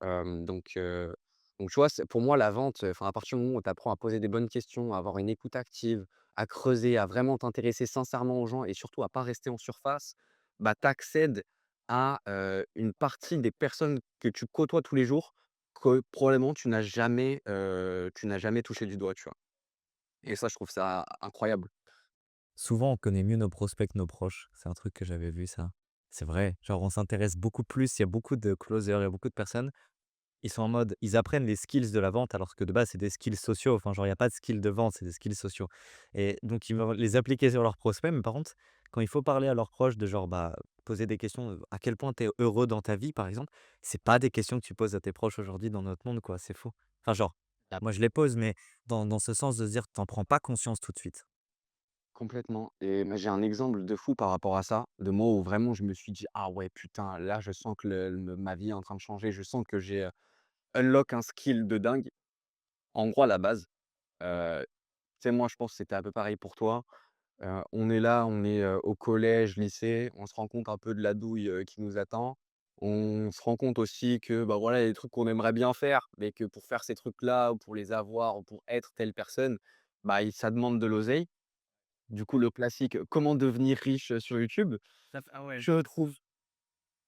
Donc tu vois, c'est pour moi la vente, enfin à partir du moment où tu apprends à poser des bonnes questions, à avoir une écoute active, à creuser, à vraiment t'intéresser sincèrement aux gens et surtout à pas rester en surface, bah, tu accèdes à, une partie des personnes que tu côtoies tous les jours, que probablement tu n'as jamais touché du doigt, tu vois? Et ça, je trouve ça incroyable. Souvent, on connaît mieux nos prospects que nos proches. C'est un truc que j'avais vu ça. C'est vrai, genre on s'intéresse beaucoup plus, il y a beaucoup de closers, il y a beaucoup de personnes, ils sont en mode ils apprennent les skills de la vente alors que de base, c'est des skills sociaux. Enfin, genre il y a pas de skills de vente, c'est des skills sociaux et donc ils vont les appliquer sur leurs prospects, mais par contre, quand il faut parler à leurs proches de genre, bah, poser des questions, à quel point tu es heureux dans ta vie, par exemple, c'est pas des questions que tu poses à tes proches aujourd'hui dans notre monde, quoi, c'est faux. Enfin, genre, moi je les pose, mais dans ce sens de se dire: «Tu en prends pas conscience tout de suite». Complètement et mais j'ai un exemple de fou par rapport à ça, de moi où vraiment je me suis dit: «Ah ouais putain, là je sens que ma vie est en train de changer, je sens que j'ai, unlock un skill de dingue». En gros à la base, tu sais moi je pense que c'était un peu pareil pour toi, on est là, on est, au collège, lycée, on se rend compte un peu de la douille, qui nous attend. On se rend compte aussi que, bah, voilà, il y a des trucs qu'on aimerait bien faire, mais que pour faire ces trucs-là ou pour les avoir ou pour être telle personne, bah, ça demande de l'oseille. Du coup, le classique, comment devenir riche, sur YouTube. Ah ouais. Je trouve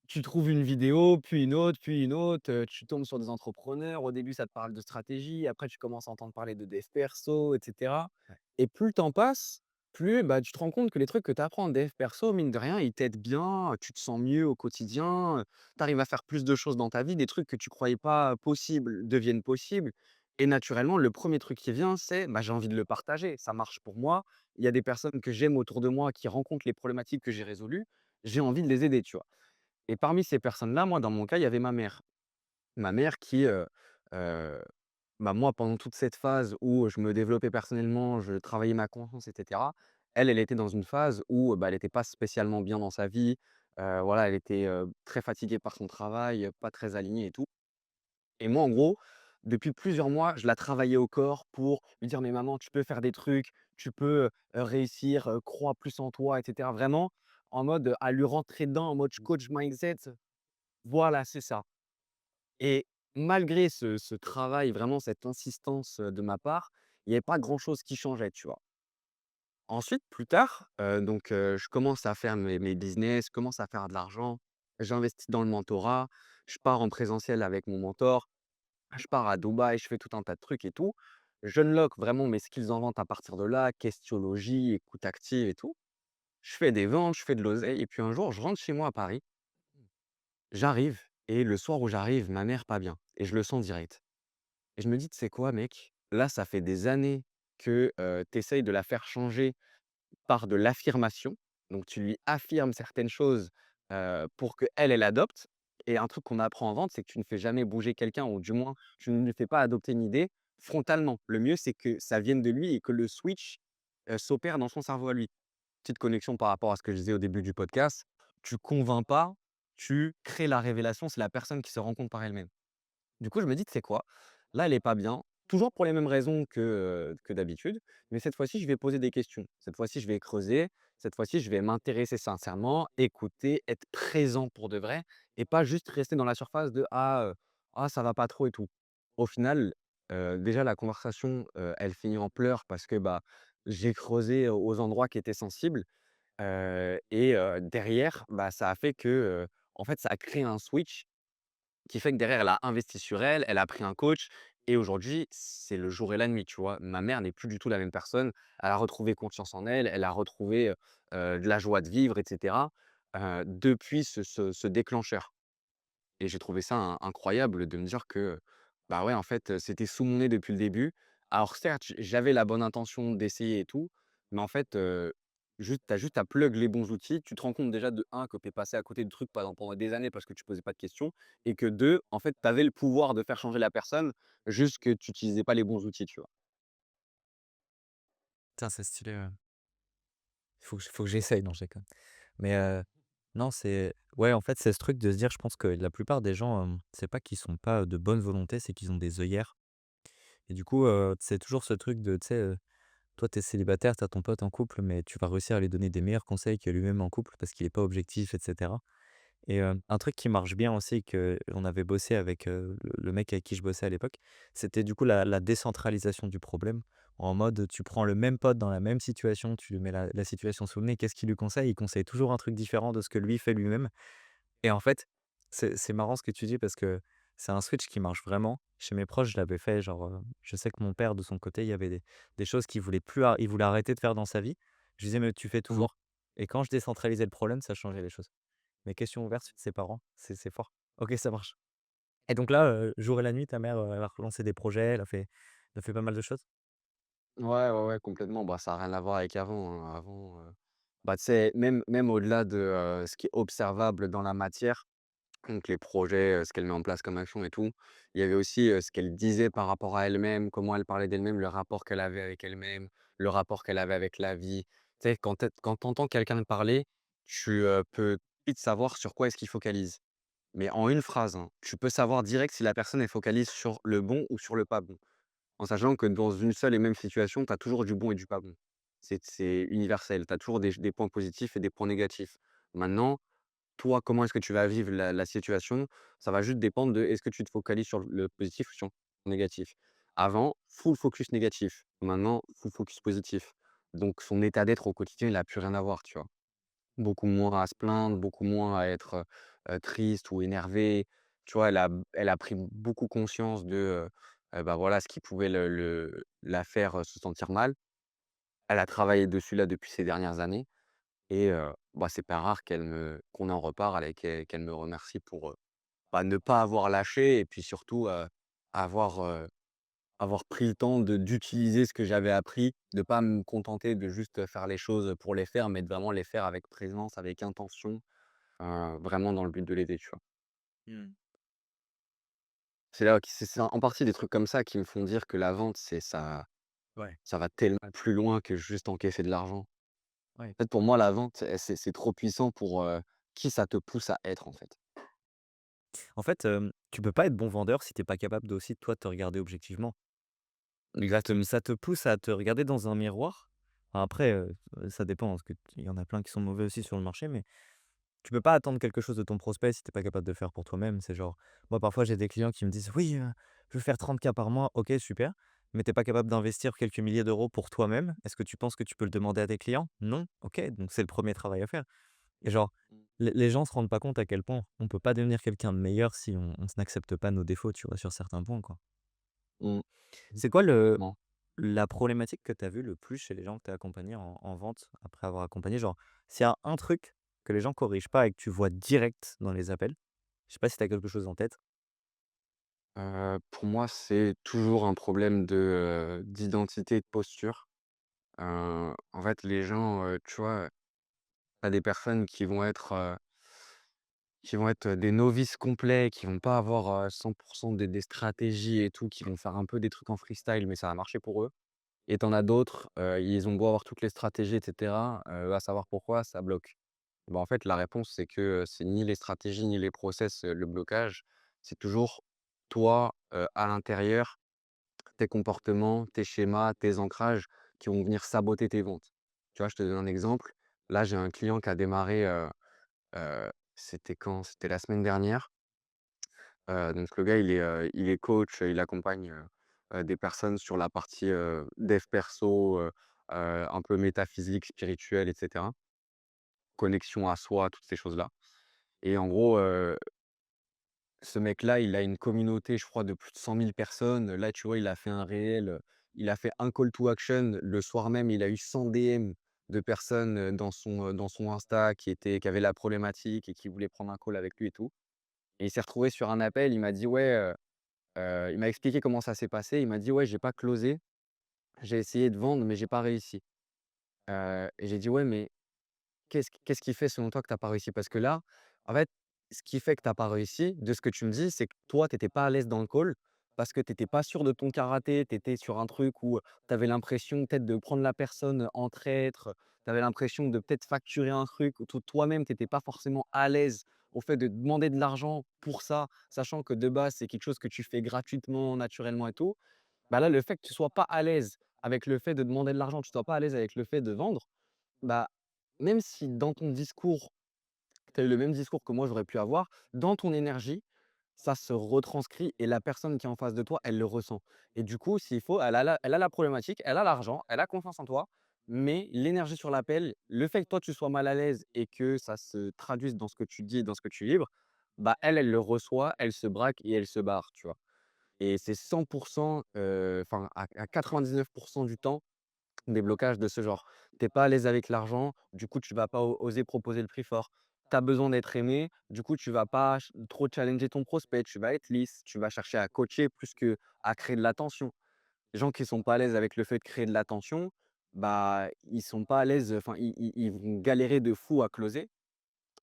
Tu trouves une vidéo, puis une autre, tu tombes sur des entrepreneurs. Au début, ça te parle de stratégie, après tu commences à entendre parler de dev perso et cetera Ouais. et plus le temps passe, plus, bah, tu te rends compte que les trucs que tu apprends en dev perso, mine de rien, ils t'aident bien, tu te sens mieux au quotidien, tu arrives à faire plus de choses dans ta vie, des trucs que tu croyais pas possibles deviennent possibles et naturellement, le premier truc qui vient, c'est, bah, j'ai envie de le partager. Ça marche pour moi, il y a des personnes que j'aime autour de moi qui rencontrent les problématiques que j'ai résolues, j'ai envie de les aider, tu vois? Et parmi ces personnes-là, moi, dans mon cas, il y avait ma mère. Ma mère qui, heu, bah, moi, pendant toute cette phase où je me développais personnellement, je travaillais ma confiance et cetera, elle, elle était dans une phase où, bah, elle était pas spécialement bien dans sa vie. Voilà, elle était, très fatiguée par son travail, pas très alignée et tout. Et moi, en gros, depuis plusieurs mois, je la travaillais au corps pour lui dire: «Mais maman, tu peux faire des trucs, tu peux, réussir, crois plus en toi» et cetera. Vraiment en mode, à lui rentrer dedans en mode coach mindset. Voilà, c'est ça et malgré ce travail, vraiment cette insistance, de ma part, il y avait pas grand chose qui changeait, tu vois? Ensuite, plus tard, je commence à faire mes business, je commence à faire de l'argent, j'investis dans le mentorat, je pars en présentiel avec mon mentor, je pars à Dubaï, je fais tout un tas de trucs et tout. J'unlock vraiment mes skills en vente à partir de là, questiologie, écoute active et tout. Je fais des ventes, je fais de l'oseille et puis un jour, je rentre chez moi à Paris, j'arrive et le soir où j'arrive, ma mère pas bien et je le sens direct et je me dis: «Tu sais quoi mec? Là, ça fait des années que, tu essayes de la faire changer par de l'affirmation». Donc tu lui affirmes certaines choses, pour qu'elle, elle adopte et un truc qu'on apprend en vente, c'est que tu ne fais jamais bouger quelqu'un ou du moins tu ne lui fais pas adopter une idée frontalement. Le mieux, c'est que ça vienne de lui et que le switch, s'opère dans son cerveau à lui. Petite connexion par rapport à ce que je disais au début du podcast, tu convaincs pas, tu crées la révélation, c'est la personne qui se rend compte par elle-même. Du coup, je me dis: «Tu sais quoi? Là, elle est pas bien», toujours pour les mêmes raisons que d'habitude, mais cette fois-ci, je vais poser des questions. Cette fois-ci, je vais creuser. Cette fois-ci, je vais m'intéresser sincèrement, écouter, être présent pour de vrai et pas juste rester dans la surface de: «Ah, ça va pas trop et tout». Au final, déjà la conversation, elle finit en pleurs parce que, bah, j'ai creusé aux endroits qui étaient sensibles, derrière, bah, ça a fait que, en fait, ça a créé un switch qui fait que derrière, elle a investi sur elle, elle a pris un coach et aujourd'hui, c'est le jour et la nuit, tu vois? Ma mère n'est plus du tout la même personne. Elle a retrouvé confiance en elle, elle a retrouvé, de la joie de vivre et cetera, depuis ce déclencheur. Et j'ai trouvé ça incroyable de me dire que, bah, ouais, en fait, c'était sous mon nez depuis le début. Alors certes, j'avais la bonne intention d'essayer et tout, mais en fait, juste tu as juste à plug les bons outils. Tu te rends compte déjà de un que tu es passé à côté de trucs pendant des années parce que tu posais pas de questions et que 2 en fait, tu avais le pouvoir de faire changer la personne, juste que tu utilisais pas les bons outils, tu vois? Putain, c'est stylé, ouais. Il faut que j'essaye, non, je déconne. Mais non, c'est ouais, en fait, c'est ce truc de se dire, je pense que la plupart des gens, c'est pas qu'ils sont pas de bonne volonté, c'est qu'ils ont des œillères et du coup, c'est toujours ce truc de, tu sais, toi, tu es célibataire, tu as ton pote en couple, mais tu vas réussir à lui donner des meilleurs conseils que lui-même en couple parce qu'il est pas objectif et cetera et un truc qui marche bien aussi que on avait bossé avec, le mec avec qui je bossais à l'époque, c'était du coup la décentralisation du problème. En mode, tu prends le même pote dans la même situation, tu lui mets la situation sous le nez, qu'est-ce qu'il lui conseille? Il conseille toujours un truc différent de ce que lui fait lui-même et en fait, c'est marrant ce que tu dis parce que c'est un switch qui marche vraiment. Chez mes proches, je l'avais fait, genre, je sais que mon père de son côté, il y avait des choses qu'il voulait plus ar il voulait arrêter de faire dans sa vie. Je lui disais: «Mais tu fais Mmh. toujours» et quand je décentralisais le problème, ça changeait les choses. Mais question ouverte sur ses parents, c'est fort. OK, ça marche et donc là, jour et la nuit, ta mère, elle a relancé des projets, elle a fait pas mal de choses? Ouais, ouais, ouais, complètement. Bah, ça a rien à voir avec avant, hein. Avant, bah, tu sais, même au-delà de, ce qui est observable dans la matière. Donc les projets, ce qu'elle met en place comme action et tout. Il y avait aussi, ce qu'elle disait par rapport à elle-même, comment elle parlait d'elle-même, le rapport qu'elle avait avec elle-même, le rapport qu'elle avait avec la vie. Tu sais, quand tu entends quelqu'un parler, tu, peux vite savoir sur quoi est-ce qu'il focalise. Mais en une phrase, hein, tu peux savoir direct si la personne, elle focalise sur le bon ou sur le pas bon. En sachant que dans une seule et même situation, tu as toujours du bon et du pas bon. C'est universel. Tu as toujours des points positifs et des points négatifs. Maintenant, toi, comment est-ce que tu vas vivre la situation? Ça va juste dépendre de est-ce que tu te focalises sur le positif ou sur le négatif? Avant, full focus négatif. Maintenant, full focus positif. Donc son état d'être au quotidien, il a plus rien à voir, tu vois? Beaucoup moins à se plaindre, beaucoup moins à être, triste ou énervé. Tu vois? Elle a pris beaucoup conscience de, bah, voilà, ce qui pouvait la faire, se sentir mal. Elle a travaillé dessus là depuis ces dernières années et bah, c'est pas rare qu'on en reparle et qu'elle me remercie pour, bah, ne pas avoir lâché et puis surtout, avoir, avoir pris le temps d'utiliser ce que j'avais appris, de pas me contenter de juste, faire les choses pour les faire, mais de vraiment les faire avec présence, avec intention, vraiment dans le but de l'aider, tu vois? Mmh. C'est là que c'est en partie des trucs comme ça qui me font dire que la vente, Ouais, ça va tellement plus loin que juste encaisser de l'argent. ouais. En fait, pour moi, la vente, c'est trop puissant pour, qui ça te pousse à être, en fait. En fait, tu peux pas être bon vendeur si tu es pas capable d'aussi toi te regarder objectivement. Exactement. Ça te pousse à te regarder dans un miroir. Après, ça dépend parce qu'il y en a plein qui sont mauvais aussi sur le marché, mais Tu peux pas attendre quelque chose de ton prospect si tu es pas capable de faire pour toi-même. C'est genre, moi, parfois, j'ai des clients qui me disent: «Oui, je veux faire 30K par mois». OK, super, mais tu es pas capable d'investir quelques milliers d'euros pour toi-même. Est-ce que tu penses que tu peux le demander à tes clients? Non? OK, donc c'est le premier travail à faire et genre, Mmh. les gens se rendent pas compte à quel point on peut pas devenir quelqu'un de meilleur si on n'accepte pas nos défauts, tu vois, sur certains points, quoi. Mmh. C'est quoi le Complètement. la problématique que tu as vue le plus chez les gens que tu as accompagnés en vente après avoir accompagné? Genre, s'il y a un truc que les gens corrigent pas et que tu vois direct dans les appels, je sais pas si tu as quelque chose en tête? Pour moi, c'est toujours un problème d'identité et de posture. En fait, les gens, tu vois, tu des personnes qui vont être des novices complets, qui vont pas avoir, 100 des stratégies et tout, qui vont faire un peu des trucs en freestyle, mais ça va marcher pour eux. Et t'en as d'autres, ils ont beau avoir toutes les stratégies et cetera, va savoir pourquoi ça bloque. Bah, en fait, la réponse, c'est que, c'est ni les stratégies ni les process, le blocage. C'est toujours toi, à l'intérieur, tes comportements, tes schémas, tes ancrages qui vont venir saboter tes ventes. Tu vois, je te donne un exemple. Là, j'ai un client qui a démarré, c'était quand? C'était la semaine dernière. Donc le gars, il est coach, il accompagne, des personnes sur la partie, dev perso, un peu métaphysique, spirituelle et cetera. Connexion à soi, toutes ces choses-là et en gros, ce mec-là, il a une communauté, je crois, de plus de 100 000 personnes. Là, tu vois, il a fait un réel, il a fait un call to action. Le soir même, il a eu 100 DM de personnes, dans son Insta qui avaient la problématique et qui voulaient prendre un call avec lui et tout et il s'est retrouvé sur un appel. Il m'a dit: «Ouais», il m'a expliqué comment ça s'est passé. Il m'a dit: «Ouais, j'ai pas closé. J'ai essayé de vendre, mais j'ai pas réussi». Et j'ai dit: «Ouais, mais qu'est-ce qui fait selon toi que tu as pas réussi? Parce que là, en fait, ce qui fait que tu as pas réussi, de ce que tu me dis, c'est que toi, tu étais pas à l'aise dans le call parce que tu étais pas sûr de ton karaté. Tu étais sur un truc où tu avais l'impression peut-être de prendre la personne en traître. Tu avais l'impression de peut-être facturer un truc où toi-même, tu étais pas forcément à l'aise au fait de demander de l'argent pour ça, sachant que de base, c'est quelque chose que tu fais gratuitement, naturellement et tout. Bah là, le fait que tu sois pas à l'aise avec le fait de demander de l'argent, que tu sois pas à l'aise avec le fait de vendre, bah, même si dans ton discours, tu as eu le même discours que moi j'aurais pu avoir, dans ton énergie, ça se retranscrit et la personne qui est en face de toi, elle le ressent. Et du coup, s'il faut, elle a la problématique, elle a l'argent, elle a confiance en toi, mais l'énergie sur l'appel, le fait que toi tu sois mal à l'aise et que ça se traduise dans ce que tu dis, dans ce que tu livres, bah elle le reçoit, elle se braque et elle se barre, tu vois. Et c'est 100 enfin à 99 du temps, des blocages de ce genre. Tu es pas à l'aise avec l'argent, du coup, tu vas pas oser proposer le prix fort. Tu as besoin d'être aimé, du coup, tu vas pas trop challenger ton prospect, tu vas être lisse, tu vas chercher à coacher plus que à créer de l'attention. Les gens qui sont pas à l'aise avec le fait de créer de l'attention, bah, ils sont pas à l'aise, enfin, ils vont galérer de fou à closer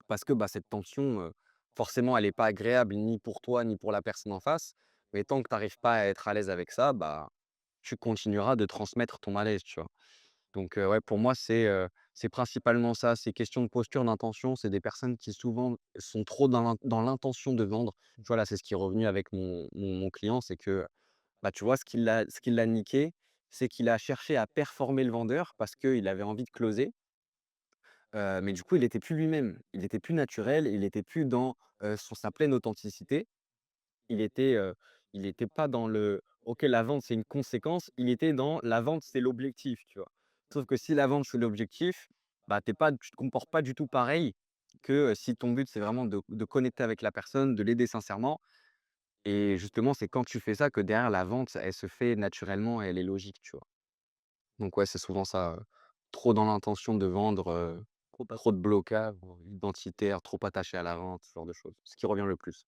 parce que, bah, cette tension, forcément, elle est pas agréable ni pour toi, ni pour la personne en face. Mais tant que tu arrives pas à être à l'aise avec ça, bah, tu continueras de transmettre ton malaise, tu vois? Donc, ouais, pour moi, c'est principalement ça. C'est question de posture, d'intention. C'est des personnes qui souvent sont trop dans l'intention de vendre. Tu vois, là, c'est ce qui est revenu avec mon client, c'est que, bah, tu vois, ce qui l'a niqué, c'est qu'il a cherché à performer le vendeur parce qu'il avait envie de closer, mais du coup, il était plus lui-même. Il était plus naturel, il était plus dans, sa pleine authenticité. Il était, il était pas dans le: «OK, la vente, c'est une conséquence», il était dans: «La vente, c'est l'objectif», tu vois? Sauf que si la vente, c'est l'objectif, bah, tu te comportes pas du tout pareil que, si ton but, c'est vraiment de connecter avec la personne, de l'aider sincèrement et justement, c'est quand tu fais ça que derrière la vente, elle se fait naturellement et elle est logique, tu vois? Donc ouais, c'est souvent ça, trop dans l'intention de vendre, Trop pas trop de blocage identitaire, trop attaché à la vente, ce genre de choses. Ce qui revient le plus.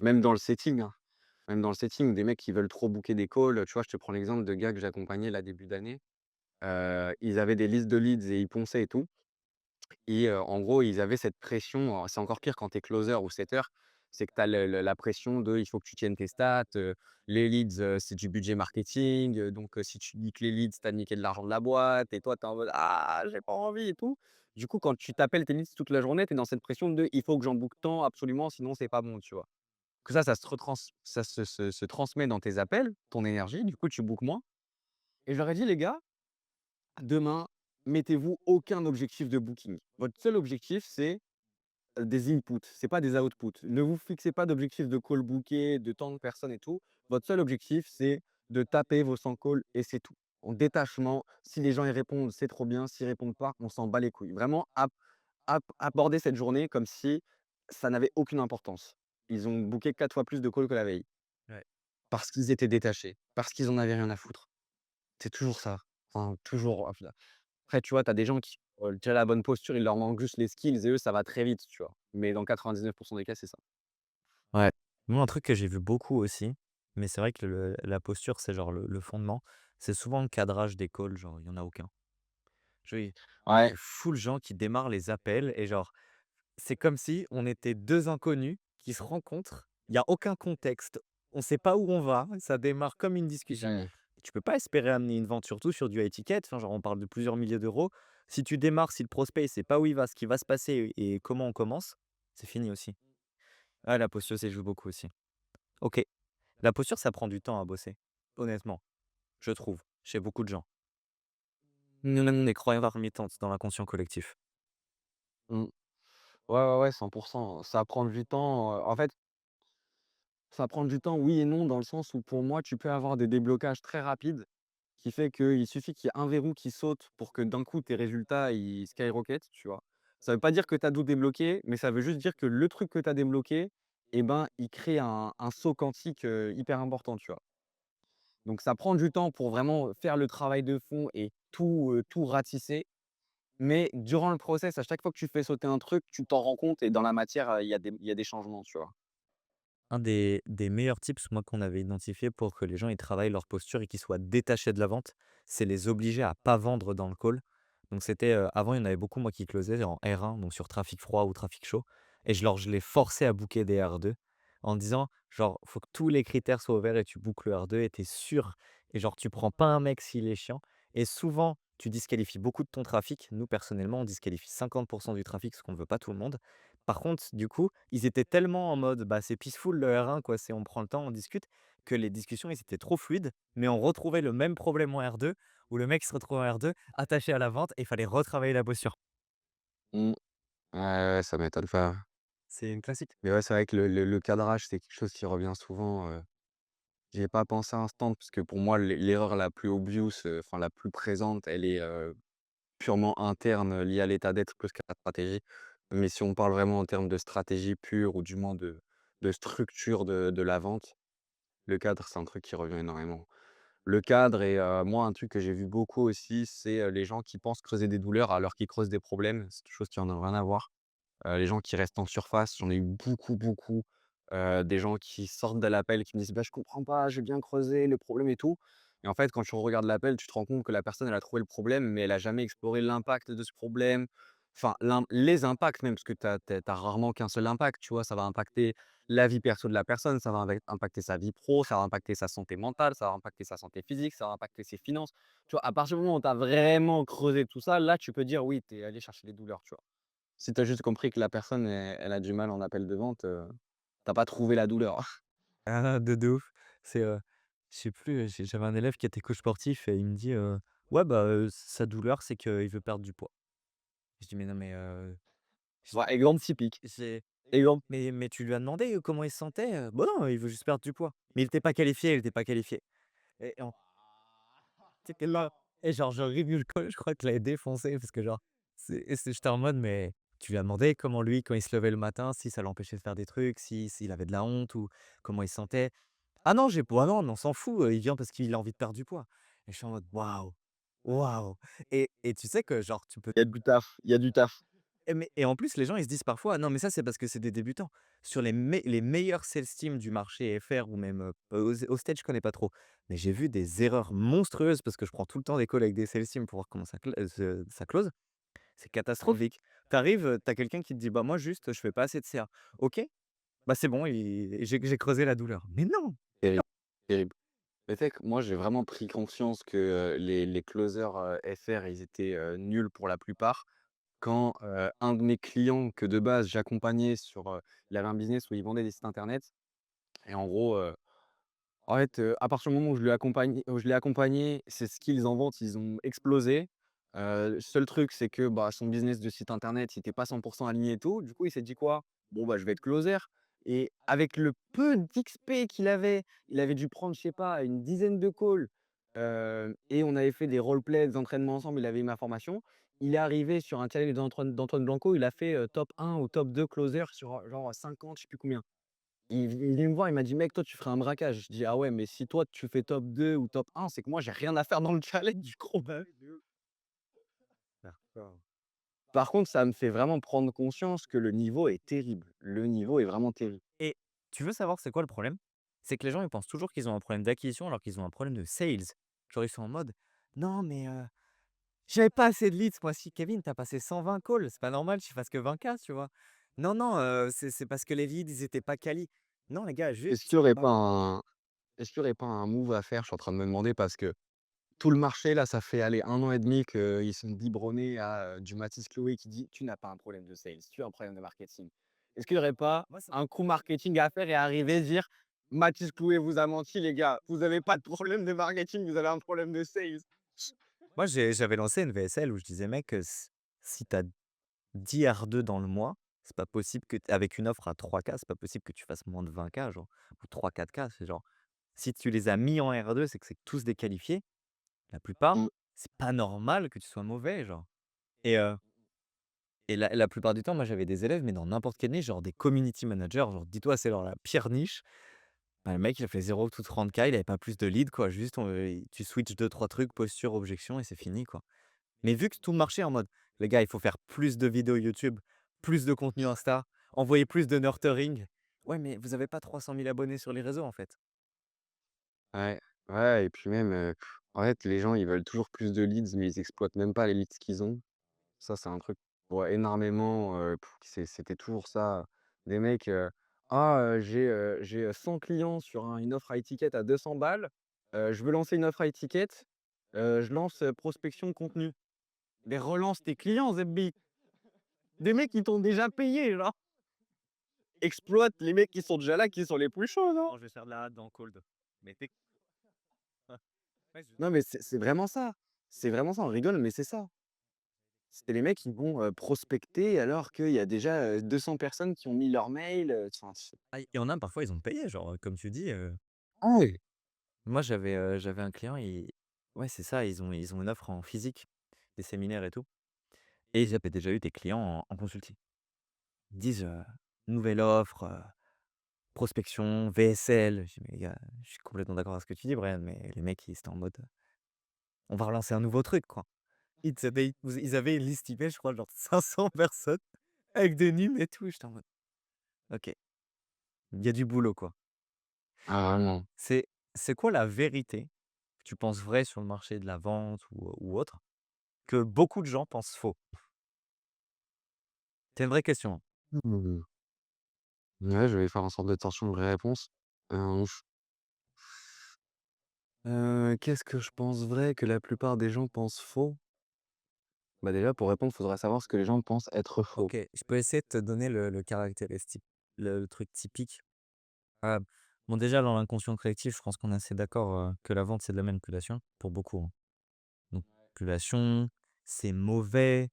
Même dans le setting, hein. Même dans le setting, des mecs qui veulent trop booker des calls, tu vois? Je te prends l'exemple de gars que j'accompagnais là, début d'année. Ils avaient des listes de leads et ils ponçaient et tout et en gros, ils avaient cette pression, alors c'est encore pire quand tu es closer ou setter, c'est que tu as la pression de: «Il faut que tu tiennes tes stats, les leads, c'est du budget marketing, donc si tu niques les leads, tu as niqué de l'argent de la boîte» et toi, tu es en mode: «Ah, j'ai pas envie et tout». Du coup, quand tu t'appelles tes leads toute la journée, tu es dans cette pression de: «Il faut que j'en book tant absolument, sinon c'est pas bon», tu vois? Que ça se transmet dans tes appels, ton énergie, du coup, tu bookes moins et je leur ai dit: «Les gars, demain, mettez-vous aucun objectif de booking. Votre seul objectif, c'est des inputs, c'est pas des outputs. Ne vous fixez pas d'objectif de call booké, de tant de personnes et tout. Votre seul objectif, c'est de taper vos 100 calls et c'est tout. En détachement, si les gens y répondent, c'est trop bien. S'ils répondent pas, on s'en bat les couilles. Vraiment aborder cette journée comme si ça n'avait aucune importance. Ils ont booké 4 fois plus de calls que la veille. Ouais. Parce qu'ils étaient détachés, parce qu'ils en avaient rien à foutre. C'est toujours ça. Enfin, toujours. Après, tu vois, tu as des gens qui ont déjà la bonne posture, il leur manque juste les skills et eux, ça va très vite, tu vois? Mais dans 99 des cas, c'est ça. Ouais. Moi, un truc que j'ai vu beaucoup aussi, mais c'est vrai que la posture, c'est genre le fondement, c'est souvent le cadrage des calls, genre, il y en a aucun. Genre, il Ouais. full gens qui démarrent les appels et genre, c'est comme si on était 2 inconnus qui se rencontrent, il y a aucun contexte, on sait pas où on va, ça démarre comme une discussion. Mmh. Tu peux pas espérer amener une vente, surtout sur du high ticket, enfin, genre, on parle de plusieurs milliers d'euros. Si tu démarres, si le prospect, il sait pas où il va, ce qui va se passer et comment on commence, c'est fini aussi. Ah, la posture, ça joue beaucoup aussi. OK. La posture, ça prend du temps à bosser, honnêtement, je trouve, chez beaucoup de gens. Nous avons des croyances limitantes dans l'inconscient collectif. Mmh. Ouais, ouais, ouais, 100. Ça prend du temps, en fait, ça prend du temps, oui et non, dans le sens où pour moi, tu peux avoir des déblocages très rapides, qui fait qu'il suffit qu'il y ait un verrou qui saute pour que d'un coup tes résultats, ils skyrocket, tu vois? Ça veut pas dire que tu as tout débloqué, mais ça veut juste dire que le truc que tu as débloqué et ben, il crée un saut quantique, hyper important, tu vois? Donc ça prend du temps pour vraiment faire le travail de fond et tout ratisser. Mais durant le process, à chaque fois que tu fais sauter un truc, tu t'en rends compte et dans la matière, il y a des changements, tu vois? Un des meilleurs tips, moi, qu'on avait identifié pour que les gens, ils travaillent leur posture et qu'ils soient détachés de la vente, c'est les obliger à pas vendre dans le call. Donc c'était, avant, il y en avait beaucoup, moi, qui closaient en R1, donc sur trafic froid ou trafic chaud et je les forçais à booker des R2 en disant, genre: «Faut que tous les critères soient ouverts et tu bookes le R2 et tu es sûr et genre tu prends pas un mec s'il est chiant» et souvent, tu disqualifies beaucoup de ton trafic. Nous, personnellement, on disqualifie 50 du trafic, ce qu'on ne veut pas tout le monde. Par contre, du coup, ils étaient tellement en mode, bah, c'est peaceful le R1 quoi, c'est on prend le temps, on discute, que les discussions, ils étaient trop fluides, mais on retrouvait le même problème en R2, où le mec se retrouvait en R2, attaché à la vente et il fallait retravailler la posture. Mmh. Ouais, ouais, ça m'étonne pas. C'est une classique. Mais ouais, c'est vrai que le cadrage, c'est quelque chose qui revient souvent, j'y ai pas pensé un instant parce que pour moi l'erreur la plus obvious, enfin la plus présente, elle est, purement interne, liée à l'état d'être plus qu'à la stratégie. Mais si on parle vraiment en termes de stratégie pure ou du moins de structure de la vente, le cadre, c'est un truc qui revient énormément. Le cadre et moi, un truc que j'ai vu beaucoup aussi, c'est, les gens qui pensent creuser des douleurs alors qu'ils creusent des problèmes. C'est quelque chose qui en a rien à voir. Les gens qui restent en surface, j'en ai eu beaucoup, beaucoup. Des gens qui sortent de l'appel, qui me disent: «Bah, je comprends pas, j'ai bien creusé le problème et tout» et en fait, quand tu regardes l'appel, tu te rends compte que la personne, elle a trouvé le problème, mais elle a jamais exploré l'impact de ce problème. Enfin, les impacts même, parce que tu as rarement qu'un seul impact, tu vois? Ça va impacter la vie perso de la personne, ça va impacter sa vie pro, ça va impacter sa santé mentale, ça va impacter sa santé physique, ça va impacter ses finances. Tu vois? À partir du moment où tu as vraiment creusé tout ça, là, tu peux dire: «Oui, tu es allé chercher les douleurs», tu vois? Si tu as juste compris que la personne, elle a du mal en appel de vente, tu pas trouvé la douleur. Ah, de ouf. C'est, je sais plus, j'avais un élève qui était coach sportif et il me dit, «Ouais, bah, sa douleur, c'est qu'il veut perdre du poids». Je dis: «Mais non, mais, je Ouais, exemple typique. c'est Exemple mais tu lui as demandé, comment il se sentait?» «Bah, non, il veut juste perdre du poids». Mais il était pas qualifié, il était pas qualifié et en tu sais là et genre je review le call, je crois que je l'avais défoncé parce que genre, j'étais en mode: «Mais tu lui as demandé comment lui, quand il se levait le matin, si ça l'empêchait de faire des trucs, s'il avait de la honte ou comment il se sentait?» «Ah non, j'ai pas non, mais on s'en fout, il vient parce qu'il a envie de perdre du poids» et je suis en mode: «Waouh, waouh» et tu sais que genre tu peux il y a du taf, il y a du taf. et en plus les gens ils se disent parfois: «Non mais ça c'est parce que c'est des débutants». Sur les meilleurs sales teams du marché FR ou même, au stage je connais pas trop, mais j'ai vu des erreurs monstrueuses parce que je prends tout le temps des calls avec des sales teams pour voir comment ça close. C'est catastrophique. Tu arrives, tu as quelqu'un qui te dit: «Bah moi juste je fais pas assez de CA». OK, bah c'est bon j'ai creusé la douleur. Mais non! Terrible, terrible. Mais tu sais que moi, j'ai vraiment pris conscience que, les closers, FR, ils étaient, nuls pour la plupart quand, un de mes clients que de base j'accompagnais sur, il avait un business où il vendait des sites internet et en gros, en fait, à partir du moment où je l'ai accompagné, ses skills en vente, ils ont explosé. Seul truc, c'est que, bah, son business de site internet, il était pas 100 aligné et tout. Du coup, il s'est dit quoi? Bon, bah, je vais être closer et avec le peu d'XP qu'il avait, il avait dû prendre, je sais pas, une dizaine de calls, et on avait fait des roleplays, des entraînements ensemble, il avait eu ma formation. Il est arrivé sur un challenge d'Antoine Blanco, il a fait, top 1 ou top 2 closer sur, genre 50, je sais plus combien. Il est venu me voir, il m'a dit: «Mec, toi, tu ferais un braquage». Je dis: «Ah ouais, mais si toi, tu fais top 2 ou top 1, c'est que moi, j'ai rien à faire dans le challenge, gros». Bah oui, de ouf. D'accord. Par contre, ça me fait vraiment prendre conscience que le niveau est terrible. Le niveau est vraiment terrible. Et tu veux savoir c'est quoi le problème? C'est que les gens, ils pensent toujours qu'ils ont un problème d'acquisition alors qu'ils ont un problème de sales. Genre, ils sont en mode: «Non mais j'avais pas assez de leads ce mois-ci». Kevin, tu as passé 120 calls, c'est pas normal que tu fasses que 20K, tu vois? Non, non, c'est parce que les leads, ils étaient pas quali. Non les gars, Est-ce juste qu'il y aurait bah pas un est-ce qu'il y aurait pas un move à faire? Je suis en train de me demander parce que tout le marché là, ça fait aller 1 an et demi qu'ils sont biberonnés à, du Mathis Chloé qui dit: «Tu n'as pas un problème de sales, tu as un problème de marketing». Est-ce qu'il y aurait pas moi ça un coup marketing à faire et arriver dire: «Mathis Chloé vous a menti les gars, vous avez pas de problème de marketing, vous avez un problème de sales». moi j'avais lancé une VSL où je disais: «Mec, si tu as 10 R2 dans le mois, c'est pas possible que avec une offre à 3K, c'est pas possible que tu fasses moins de 20K genre ou 3-4K». C'est genre, si tu les as mis en R2, c'est que c'est tous déqualifiés. La plupart, Mmh. c'est pas normal que tu sois mauvais, genre. Et la plupart du temps, moi, j'avais des élèves, mais dans n'importe quelle niche, genre des community managers, genre dis-toi, c'est genre la pire niche. Bah, le mec, il a fait 0 to 30K, il avait pas plus de lead, quoi. Juste, tu switches deux trois trucs, posture, objection et c'est fini, quoi. Mais vu que tout marchait en mode: «Les gars, il faut faire plus de vidéos YouTube, plus de contenu Insta, envoyer plus de nurturing». Ouais, mais vous avez pas 300 000 abonnés sur les réseaux, en fait. Ouais, ouais et puis même, en fait, les gens, ils veulent toujours plus de leads, mais ils exploitent même pas les leads qu'ils ont. Ça, c'est un truc que je vois énormément, c'était toujours ça. Des mecs, «Ah, j'ai 100 clients sur une offre high ticket à 200 balles, je veux lancer une offre high ticket, je lance, prospection de contenu». Mais relance tes clients Zebby! Des mecs qui t'ont déjà payé, genre! Exploite les mecs qui sont déjà là, qui sont les plus chauds, non? Non, je vais faire de la dans cold. Mais tu ouais, je Non, mais c'est vraiment ça. C'est vraiment ça, on rigole, mais c'est ça. C'est les mecs qui vont, prospecter alors qu'il y a déjà, 200 personnes qui ont mis leur mail, enfin, c'est ah, il y en a parfois, ils ont payé, genre, comme tu dis, ah oui! moi, j'avais un client, ouais, c'est ça, ils ont une offre en physique, des séminaires et tout et ils avaient déjà eu des clients en consulting. Ils disent, «Nouvelle offre, prospection, VSL». Je dis: «Mais les gars, je suis complètement d'accord avec ce que tu dis Brian», mais les mecs, ils étaient en mode, «On va relancer un nouveau truc, quoi». Ils avaient une liste email, je crois, genre 500 personnes avec des nuls et tout. J'étais en mode: «OK, il y a du boulot, quoi». Ah vraiment. C'est c'est quoi la vérité que tu penses vraie sur le marché de la vente ou autre, que beaucoup de gens pensent faux? C'est une vraie question, hein. Mmh. Ouais, je vais faire en sorte de te sortir une vraie réponse. F qu'est-ce que je pense vrai que la plupart des gens pensent faux? Bah, déjà pour répondre, il faudrait savoir ce que les gens pensent être faux. OK, je peux essayer de te donner le caractéristique, le truc typique. Heu, bon, déjà, dans l'inconscient collectif, je pense qu'on est assez d'accord, que la vente, c'est de la manipulation pour beaucoup, hein. Donc manipulation, c'est mauvais,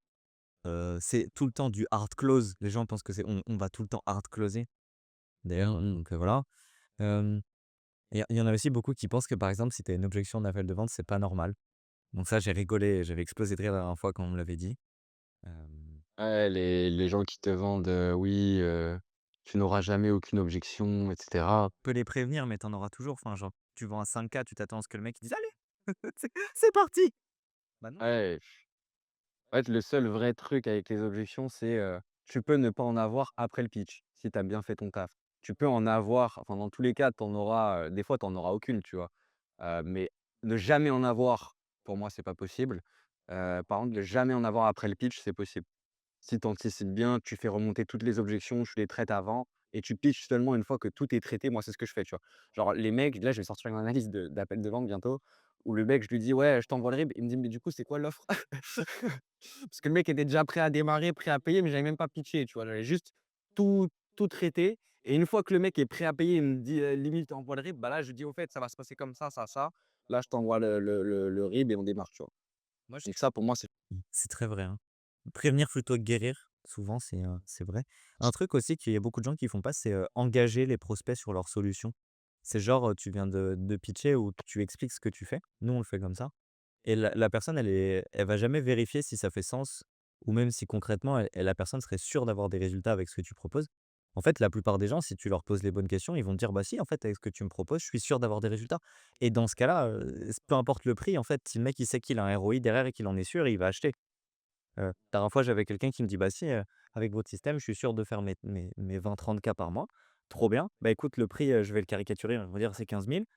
c'est tout le temps du hard close. Les gens pensent que c'est on va tout le temps hard closer. D'ailleurs, donc voilà. Hem, il y en a aussi beaucoup qui pensent que, par exemple, si tu as une objection d'appel de vente, c'est pas normal. Donc ça, j'ai rigolé, j'avais explosé de rire la dernière fois quand on me l'avait dit. Hem, Ouais, les gens qui te vendent, oui, tu n'auras jamais aucune objection et cetera. tu peux les prévenir, mais tu en auras toujours. Enfin, genre, tu vends un 5K, tu t'attends à ce que le mec il dise: «Allez, c'est parti!» Bah non. Ouais, en fait, le seul vrai truc avec les objections, c'est, tu peux ne pas en avoir après le pitch, si tu as bien fait ton taf. Tu peux en avoir enfin, dans tous les cas, tu en auras, des fois, tu en auras aucune, tu vois? Mais ne jamais en avoir, pour moi, c'est pas possible. Par contre, ne jamais en avoir après le pitch, c'est possible. Si tu anticipes bien, tu fais remonter toutes les objections, tu les traites avant et tu pitches seulement une fois que tout est traité. Moi, c'est ce que je fais, tu vois? Genre les mecs là, je vais sortir une analyse d'appel de vente bientôt où le mec, je lui dis: «Ouais, je t'envoie le RIB». Il me dit: «Mais du coup, c'est quoi l'offre?» Parce que le mec était déjà prêt à démarrer, prêt à payer, mais j'avais même pas pitché, tu vois? J'avais juste tout traité et une fois que le mec est prêt à payer, il me dit, limite: «Envoie le RIB». Bah là, je lui dis: «Au fait, ça va se passer comme ça, ça». Là, je t'envoie le RIB et on démarre, tu vois? Moi, je Donc ça, pour moi, c'est c'est très vrai, hein. Prévenir plutôt que guérir, souvent, c'est vrai. Un truc aussi qu'il y a beaucoup de gens qui font pas, c'est, engager les prospects sur leurs solutions. C'est genre, tu viens de pitcher ou tu expliques ce que tu fais. Nous, on le fait comme ça et la personne, elle va jamais vérifier si ça fait sens ou même si concrètement, la personne serait sûre d'avoir des résultats avec ce que tu proposes. En fait, la plupart des gens, si tu leur poses les bonnes questions, ils vont te dire: «Bah si, en fait, avec ce que tu me proposes, je suis sûr d'avoir des résultats» et dans ce cas-là, peu importe le prix, en fait, si le mec, il sait qu'il a un ROI derrière et qu'il en est sûr, il va acheter. La dernière fois, j'avais quelqu'un qui me dit: «Bah si, avec votre système, je suis sûr de faire mes 20-30 cas par mois». Trop bien. Bah écoute, le prix, je vais le caricaturer, on va dire c'est 15 000.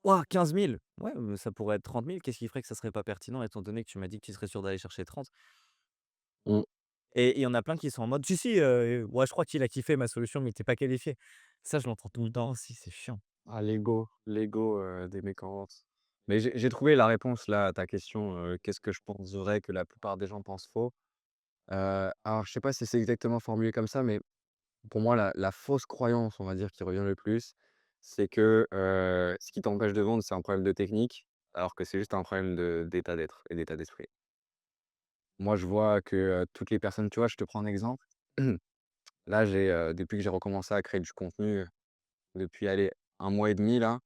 Ouah, 15 000! Ouais, ça pourrait être 30 000. Qu'est-ce qui ferait que ça serait pas pertinent étant donné que tu m'as dit que tu serais sûr d'aller chercher 30? mmh. Et il y en a plein qui sont en mode: «Si, si, ouais, je crois qu'il a kiffé ma solution, mais tu pas qualifié». Ça, je l'entends tout le temps aussi, c'est chiant. Ah l'ego, des mecs en vente. Mais j'ai trouvé la réponse là à ta question, qu'est-ce que je pense vrai que la plupart des gens pensent faux? Alors je sais pas si c'est exactement formulé comme ça, mais pour moi la fausse croyance, on va dire, qui revient le plus, c'est que, ce qui t'empêche de vendre, c'est un problème de technique, alors que c'est juste un problème d'état d'être et d'état d'esprit. Moi, je vois que, toutes les personnes tu vois, je te prends un exemple. Là, depuis que j'ai recommencé à créer du contenu, depuis, allez, 1 mois et demi là,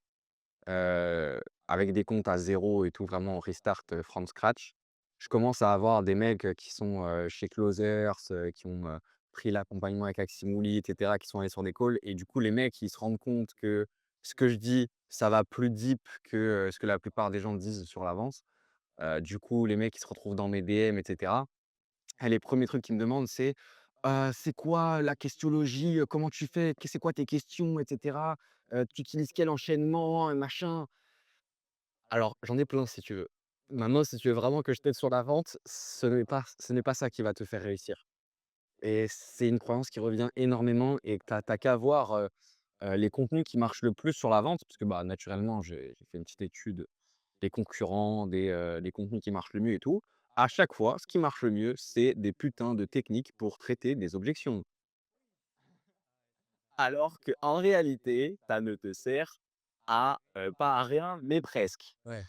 avec des comptes à zéro et tout, vraiment restart, from scratch. Je commence à avoir des mecs, qui sont, chez Closers, qui ont, pris l'accompagnement avec Aximouli et cetera, qui sont allés sur des calls et du coup, les mecs, ils se rendent compte que ce que je dis, ça va plus deep que, ce que la plupart des gens disent sur l'avance. Du coup, les mecs, ils se retrouvent dans mes DM et cetera et les premiers trucs qu'ils me demandent, c'est: «C'est quoi la questiologie? Comment tu fais? C'est quoi tes questions et cetera? Tu utilises quel enchaînement, machin?» Alors, j'en ai plein si tu veux. Maintenant, si tu veux vraiment que je t'aide sur la vente, ce n'est pas ça qui va te faire réussir et c'est une croyance qui revient énormément et que tu as qu'à voir, les contenus qui marchent le plus sur la vente parce que, bah, naturellement, j'ai fait une petite étude des concurrents, les contenus qui marchent le mieux et tout. À chaque fois, ce qui marche le mieux, c'est des putains de techniques pour traiter des objections. Alors qu'en réalité, ça ne te sert à, pas à rien, mais presque. Ouais.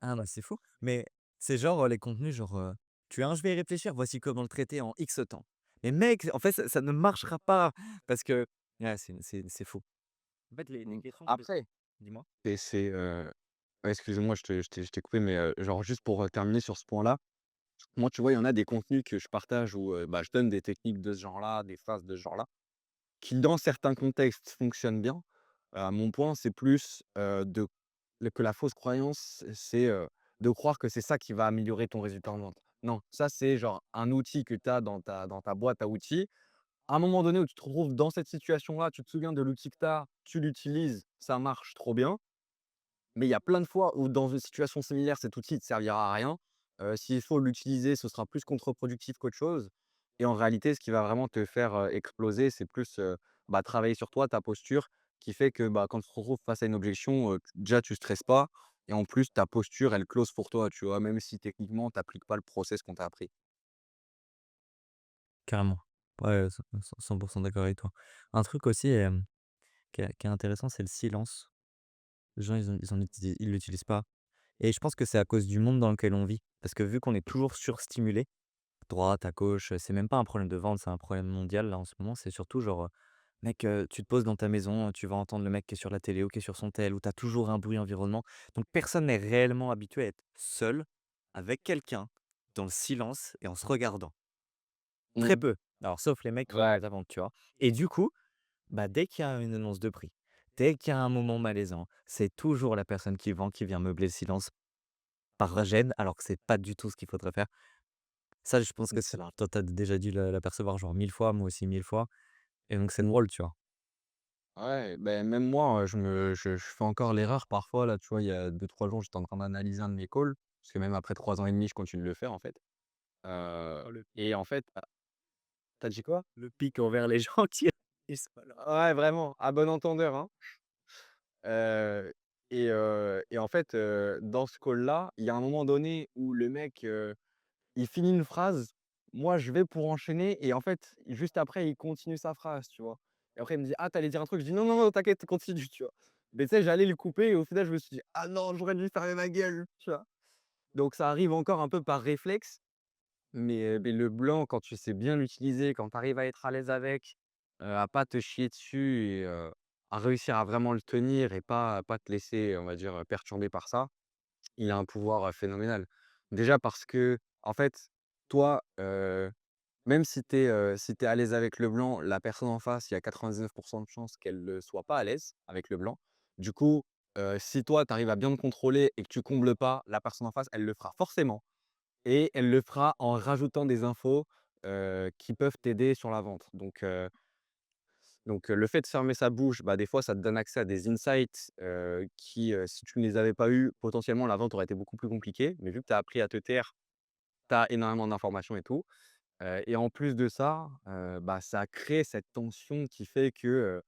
Ah bah, c'est fou, mais c'est genre, les contenus genre, «Tu as un je vais y réfléchir, voici comment le traiter en X temps». Mais mec, en fait, ça ne marchera pas parce que ouais, c'est fou. En fait, les Mmh. questions que Après, dis-moi? ouais, excuse-moi, je t'ai coupé, mais, genre juste pour, terminer sur ce point-là, moi, tu vois, il y en a des contenus que je partage où, bah, je donne des techniques de ce genre-là, des phases de ce genre-là, qui dans certains contextes fonctionnent bien. Mon point, c'est plus, que la fausse croyance, c'est, de croire que c'est ça qui va améliorer ton résultat en vente. Non, ça, c'est genre un outil que tu as dans ta boîte à outils. À un moment donné où tu te retrouves dans cette situation-là, tu te souviens de l'outil que tu as, tu l'utilises, ça marche trop bien. Mais il y a plein de fois où dans une situation similaire, cet outil ne te servira à rien. S'il faut l'utiliser, ce sera plus contre-productif qu'autre chose et en réalité, ce qui va vraiment te faire, exploser, c'est plus, bah, travailler sur toi, ta posture qui fait que, bah, quand tu te retrouves face à une objection, déjà tu stresses pas et en plus ta posture, elle close pour toi, tu vois? Même si techniquement tu appliques pas le process qu'on t'a appris. Carrément. Ouais, 100 d'accord avec toi. Un truc aussi, qui est intéressant, c'est le silence. Les gens, ils l'utilisent pas et je pense que c'est à cause du monde dans lequel on vit. Parce que vu qu'on est toujours surstimulé, à droite, à gauche, c'est même pas un problème de vente, c'est un problème mondial là en ce moment. C'est surtout genre, mec, tu te poses dans ta maison, tu vas entendre le mec qui est sur la télé ou qui est sur son tel ou tu as toujours un bruit environnement. Donc personne n'est réellement habitué à être seul avec quelqu'un, dans le silence et en se regardant. Très Mmh. peu. Alors sauf les mecs qui vont Ouais. aux ventes, tu vois? Et du coup, bah, dès qu'il y a une annonce de prix, dès qu'il y a un moment malaisant, c'est toujours la personne qui vend qui vient meubler le silence par gêne, alors que c'est pas du tout ce qu'il faudrait faire. Ça, je pense que c'est là. Toi, tu as déjà dû l'apercevoir genre 1000 fois, moi aussi 1000 fois et donc c'est drôle, tu vois? Ouais, ben même moi, je fais encore l'erreur parfois là, tu vois? Il y a 2-3 jours, j'étais en train d'analyser un de mes calls, parce que même après 3 ans et demi, je continue de le faire en fait. Oh le Et en fait tu dit quoi? le pic envers les gens qui réussissent pas leur Ouais, vraiment, à bon entendeur, hein. Heu et en fait, dans ce call-là, il y a un moment donné où le mec, il finit une phrase, moi je vais pour enchaîner et en fait, juste après, il continue sa phrase, tu vois? Et après il me dit: «Ah, tu allais dire un truc?» Je dis: «Non, non, non, t'inquiète, continue», tu vois? Mais tu sais, j'allais le couper et au final, je me suis dit: «Ah non, j'aurais dû fermer ma gueule», tu vois? Donc ça arrive encore un peu par réflexe, mais le blanc, quand tu sais bien l'utiliser, quand tu arrives à être à l'aise avec, à pas te chier dessus et à réussir à vraiment le tenir et pas te laisser, on va dire, perturber par ça, il a un pouvoir, phénoménal. Déjà parce que en fait, toi, même si tu es à l'aise avec le blanc, la personne en face, il y a 99 de chances qu'elle ne soit pas à l'aise avec le blanc. Du coup, si toi, tu arrives à bien te contrôler et que tu combles pas, la personne en face, elle le fera forcément et elle le fera en rajoutant des infos, qui peuvent t'aider sur la vente. Donc le fait de fermer sa bouche, bah, des fois, ça te donne accès à des insights, qui, si tu ne les avais pas eus, potentiellement, la vente aurait été beaucoup plus compliquée. Mais vu que tu as appris à te taire, tu as énormément d'informations et tout. Et en plus de ça, bah, ça crée cette tension qui fait que,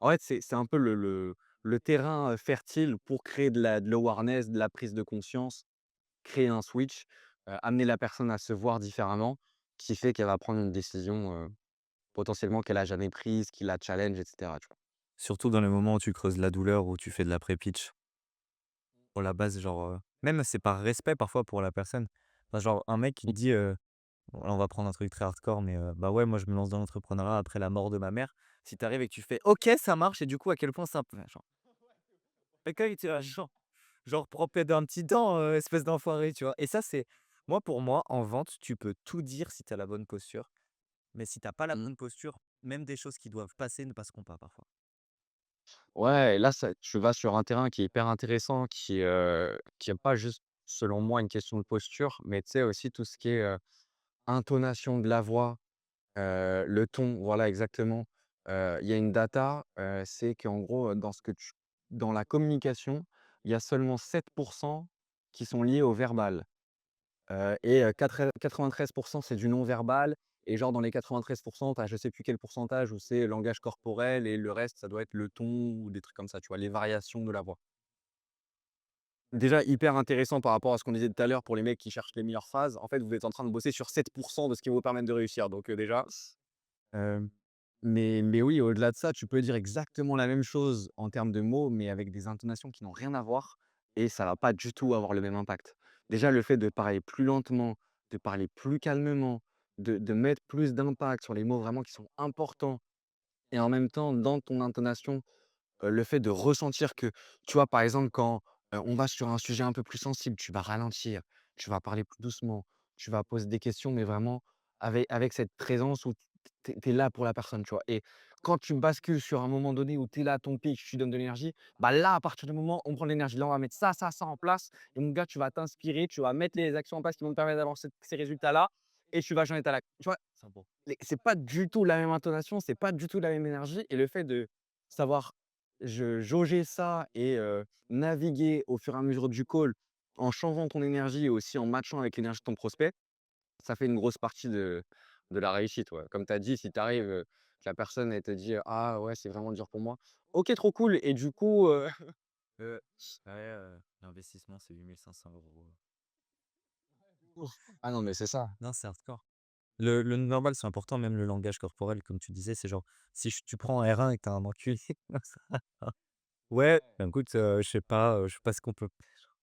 en fait, c'est un peu le terrain, fertile pour créer de l'awareness, de la prise de conscience, créer un switch, amener la personne à se voir différemment, qui fait qu'elle va prendre une décision, potentiellement qu'elle a jamais prise, qui la challenge et cetera, tu vois? Surtout dans les moments où tu creuses la douleur, où tu fais de la pré-pitch. Pour la base, genre, même c'est par respect parfois pour la personne. Enfin, genre un mec qui te Mmh. dit, bon là on va prendre un truc très hardcore, mais, bah, ouais, moi je me lance dans l'entrepreneuriat après la mort de ma mère. Si tu arrives et que tu fais: «OK, ça marche» et du coup à quel point ça enfin, genre, quelqu'un il était là genre: «Prends d'un petit dent, espèce d'enfoiré», tu vois? Et ça c'est moi pour moi en vente, tu peux tout dire si tu as la bonne posture, mais si tu as pas la Mmh. bonne posture, même des choses qui doivent passer ne passeront pas parfois. Ouais, et là, ça tu vas sur un terrain qui est hyper intéressant, qui est pas juste, selon moi, une question de posture, mais tu sais aussi tout ce qui est, intonation de la voix. Le ton, voilà exactement. Il y a une data, c'est qu'en gros, dans la communication, il y a seulement 7 qui sont liés au verbal, et 93 c'est du non verbal et genre dans les 93 tu as je sais plus quel pourcentage où c'est langage corporel et le reste, ça doit être le ton ou des trucs comme ça, tu vois? Les variations de la voix. Déjà hyper intéressant par rapport à ce qu'on disait tout à l'heure pour les mecs qui cherchent les meilleures phrases. En fait, vous êtes en train de bosser sur 7 de ce qui va vous permettre de réussir donc déjà. Hem, mais oui, au-delà de ça, tu peux dire exactement la même chose en termes de mots, mais avec des intonations qui n'ont rien à voir et ça va pas du tout avoir le même impact. Déjà, le fait de parler plus lentement, de parler plus calmement, de mettre plus d'impact sur les mots vraiment qui sont importants et en même temps, dans ton intonation, le fait de ressentir que, tu vois, par exemple, quand, on va sur un sujet un peu plus sensible, tu vas ralentir, tu vas parler plus doucement, tu vas poser des questions, mais vraiment avec cette présence où tu es là pour la personne, tu vois? Et quand tu bascules sur un moment donné où tu es là à ton pic, tu donnes de l'énergie, bah, là, à partir du moment, on prend de l'énergie. Là, on va mettre ça en place et mon gars, tu vas t'inspirer, tu vas mettre les actions en place qui vont te permettre d'avoir ces résultats-là et tu vas joindre ta lac. Tu vois? C'est pas du tout la même intonation, c'est pas du tout la même énergie et le fait de savoir jauger ça et naviguer au fur et à mesure du call en changeant ton énergie et aussi en matchant avec l'énergie de ton prospect, ça fait une grosse partie de la réussite, ouais. Comme tu as dit, si tu arrives, que la personne elle te dit: «Ah ouais, c'est vraiment dur pour moi». OK, trop cool et du coup, Heu, ouais, l'investissement c'est 8 500 €. ah non, mais c'est ça. Non, c'est hardcore. Le non-verbal, c'est important, même le langage corporel, comme tu disais, c'est genre, si tu prends un R1 et que tu un enculé ouais, bah, écoute, je sais pas ce qu'on peut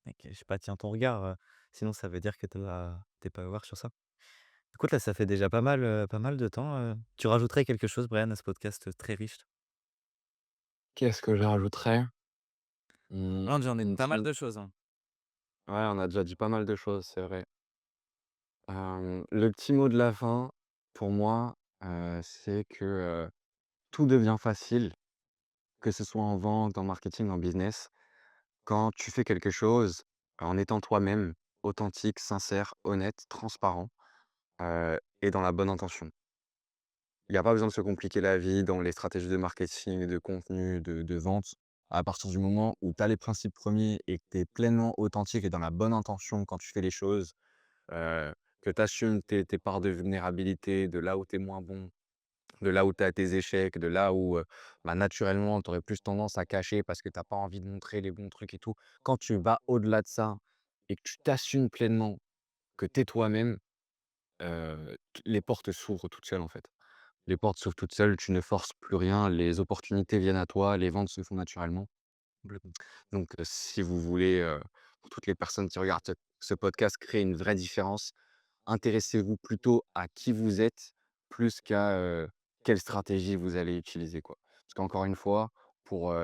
mec, je sais pas, tiens ton regard, sinon ça veut dire que tu pas ouvert sur ça. Écoute, là, ça fait déjà pas mal de temps, tu rajouterais quelque chose, Brian, à ce podcast, très riche? Qu'est-ce que je rajouterais? Mmh, Non, j'en ai pas mal sinon de choses, hein. ouais, on a déjà dit pas mal de choses, c'est vrai. Le petit mot de la fin, pour moi, c'est que, tout devient facile, que ce soit en vente, en marketing, en business, quand tu fais quelque chose en étant toi-même, authentique, sincère, honnête, transparent, et dans la bonne intention. Il y a pas besoin de se compliquer la vie dans les stratégies de marketing, de contenu, de vente. À partir du moment où tu as les principes premiers et que tu es pleinement authentique et dans la bonne intention quand tu fais les choses, que tu assumes tes parts de vulnérabilité, de là où tu es moins bon, de là où tu as tes échecs, de là où, bah, naturellement, tu aurais plus tendance à cacher parce que tu as pas envie de montrer les bons trucs et tout. Quand tu vas au-delà de ça et que tu t'assumes pleinement que tu es toi-même, t les portes s'ouvrent toutes seules, en fait. Les portes s'ouvrent toutes seules, tu ne forces plus rien, les opportunités viennent à toi, les ventes se font naturellement. Complètement. Donc, si vous voulez, pour toutes les personnes qui regardent ce podcast, créer une vraie différence. Intéressez-vous plutôt à qui vous êtes, plus qu'à, quelle stratégie vous allez utiliser, quoi. Parce qu'encore une fois, pour,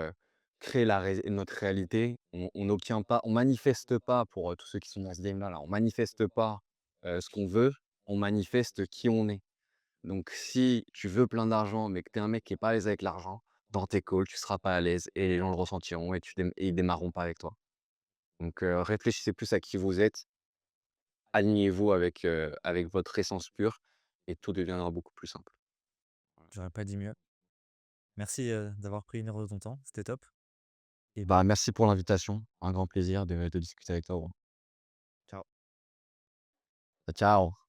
créer notre réalité, on n'obtient pas on manifeste pas pour, tous ceux qui sont dans ce game-là, là, on manifeste pas, ce qu'on veut, on manifeste qui on est. Donc si tu veux plein d'argent, mais que tu es un mec qui est pas à l'aise avec l'argent, dans tes calls, tu seras pas à l'aise et les gens le ressentiront et ils démarreront pas avec toi. Donc, réfléchissez plus à qui vous êtes, alignez-vous avec votre essence pure et tout deviendra beaucoup plus simple. Voilà. J'aurais pas dit mieux. Merci, d'avoir pris 1 heure de ton temps, c'était top et Bah, merci pour l'invitation, un grand plaisir de discuter avec toi, gros. ciao. Ciao.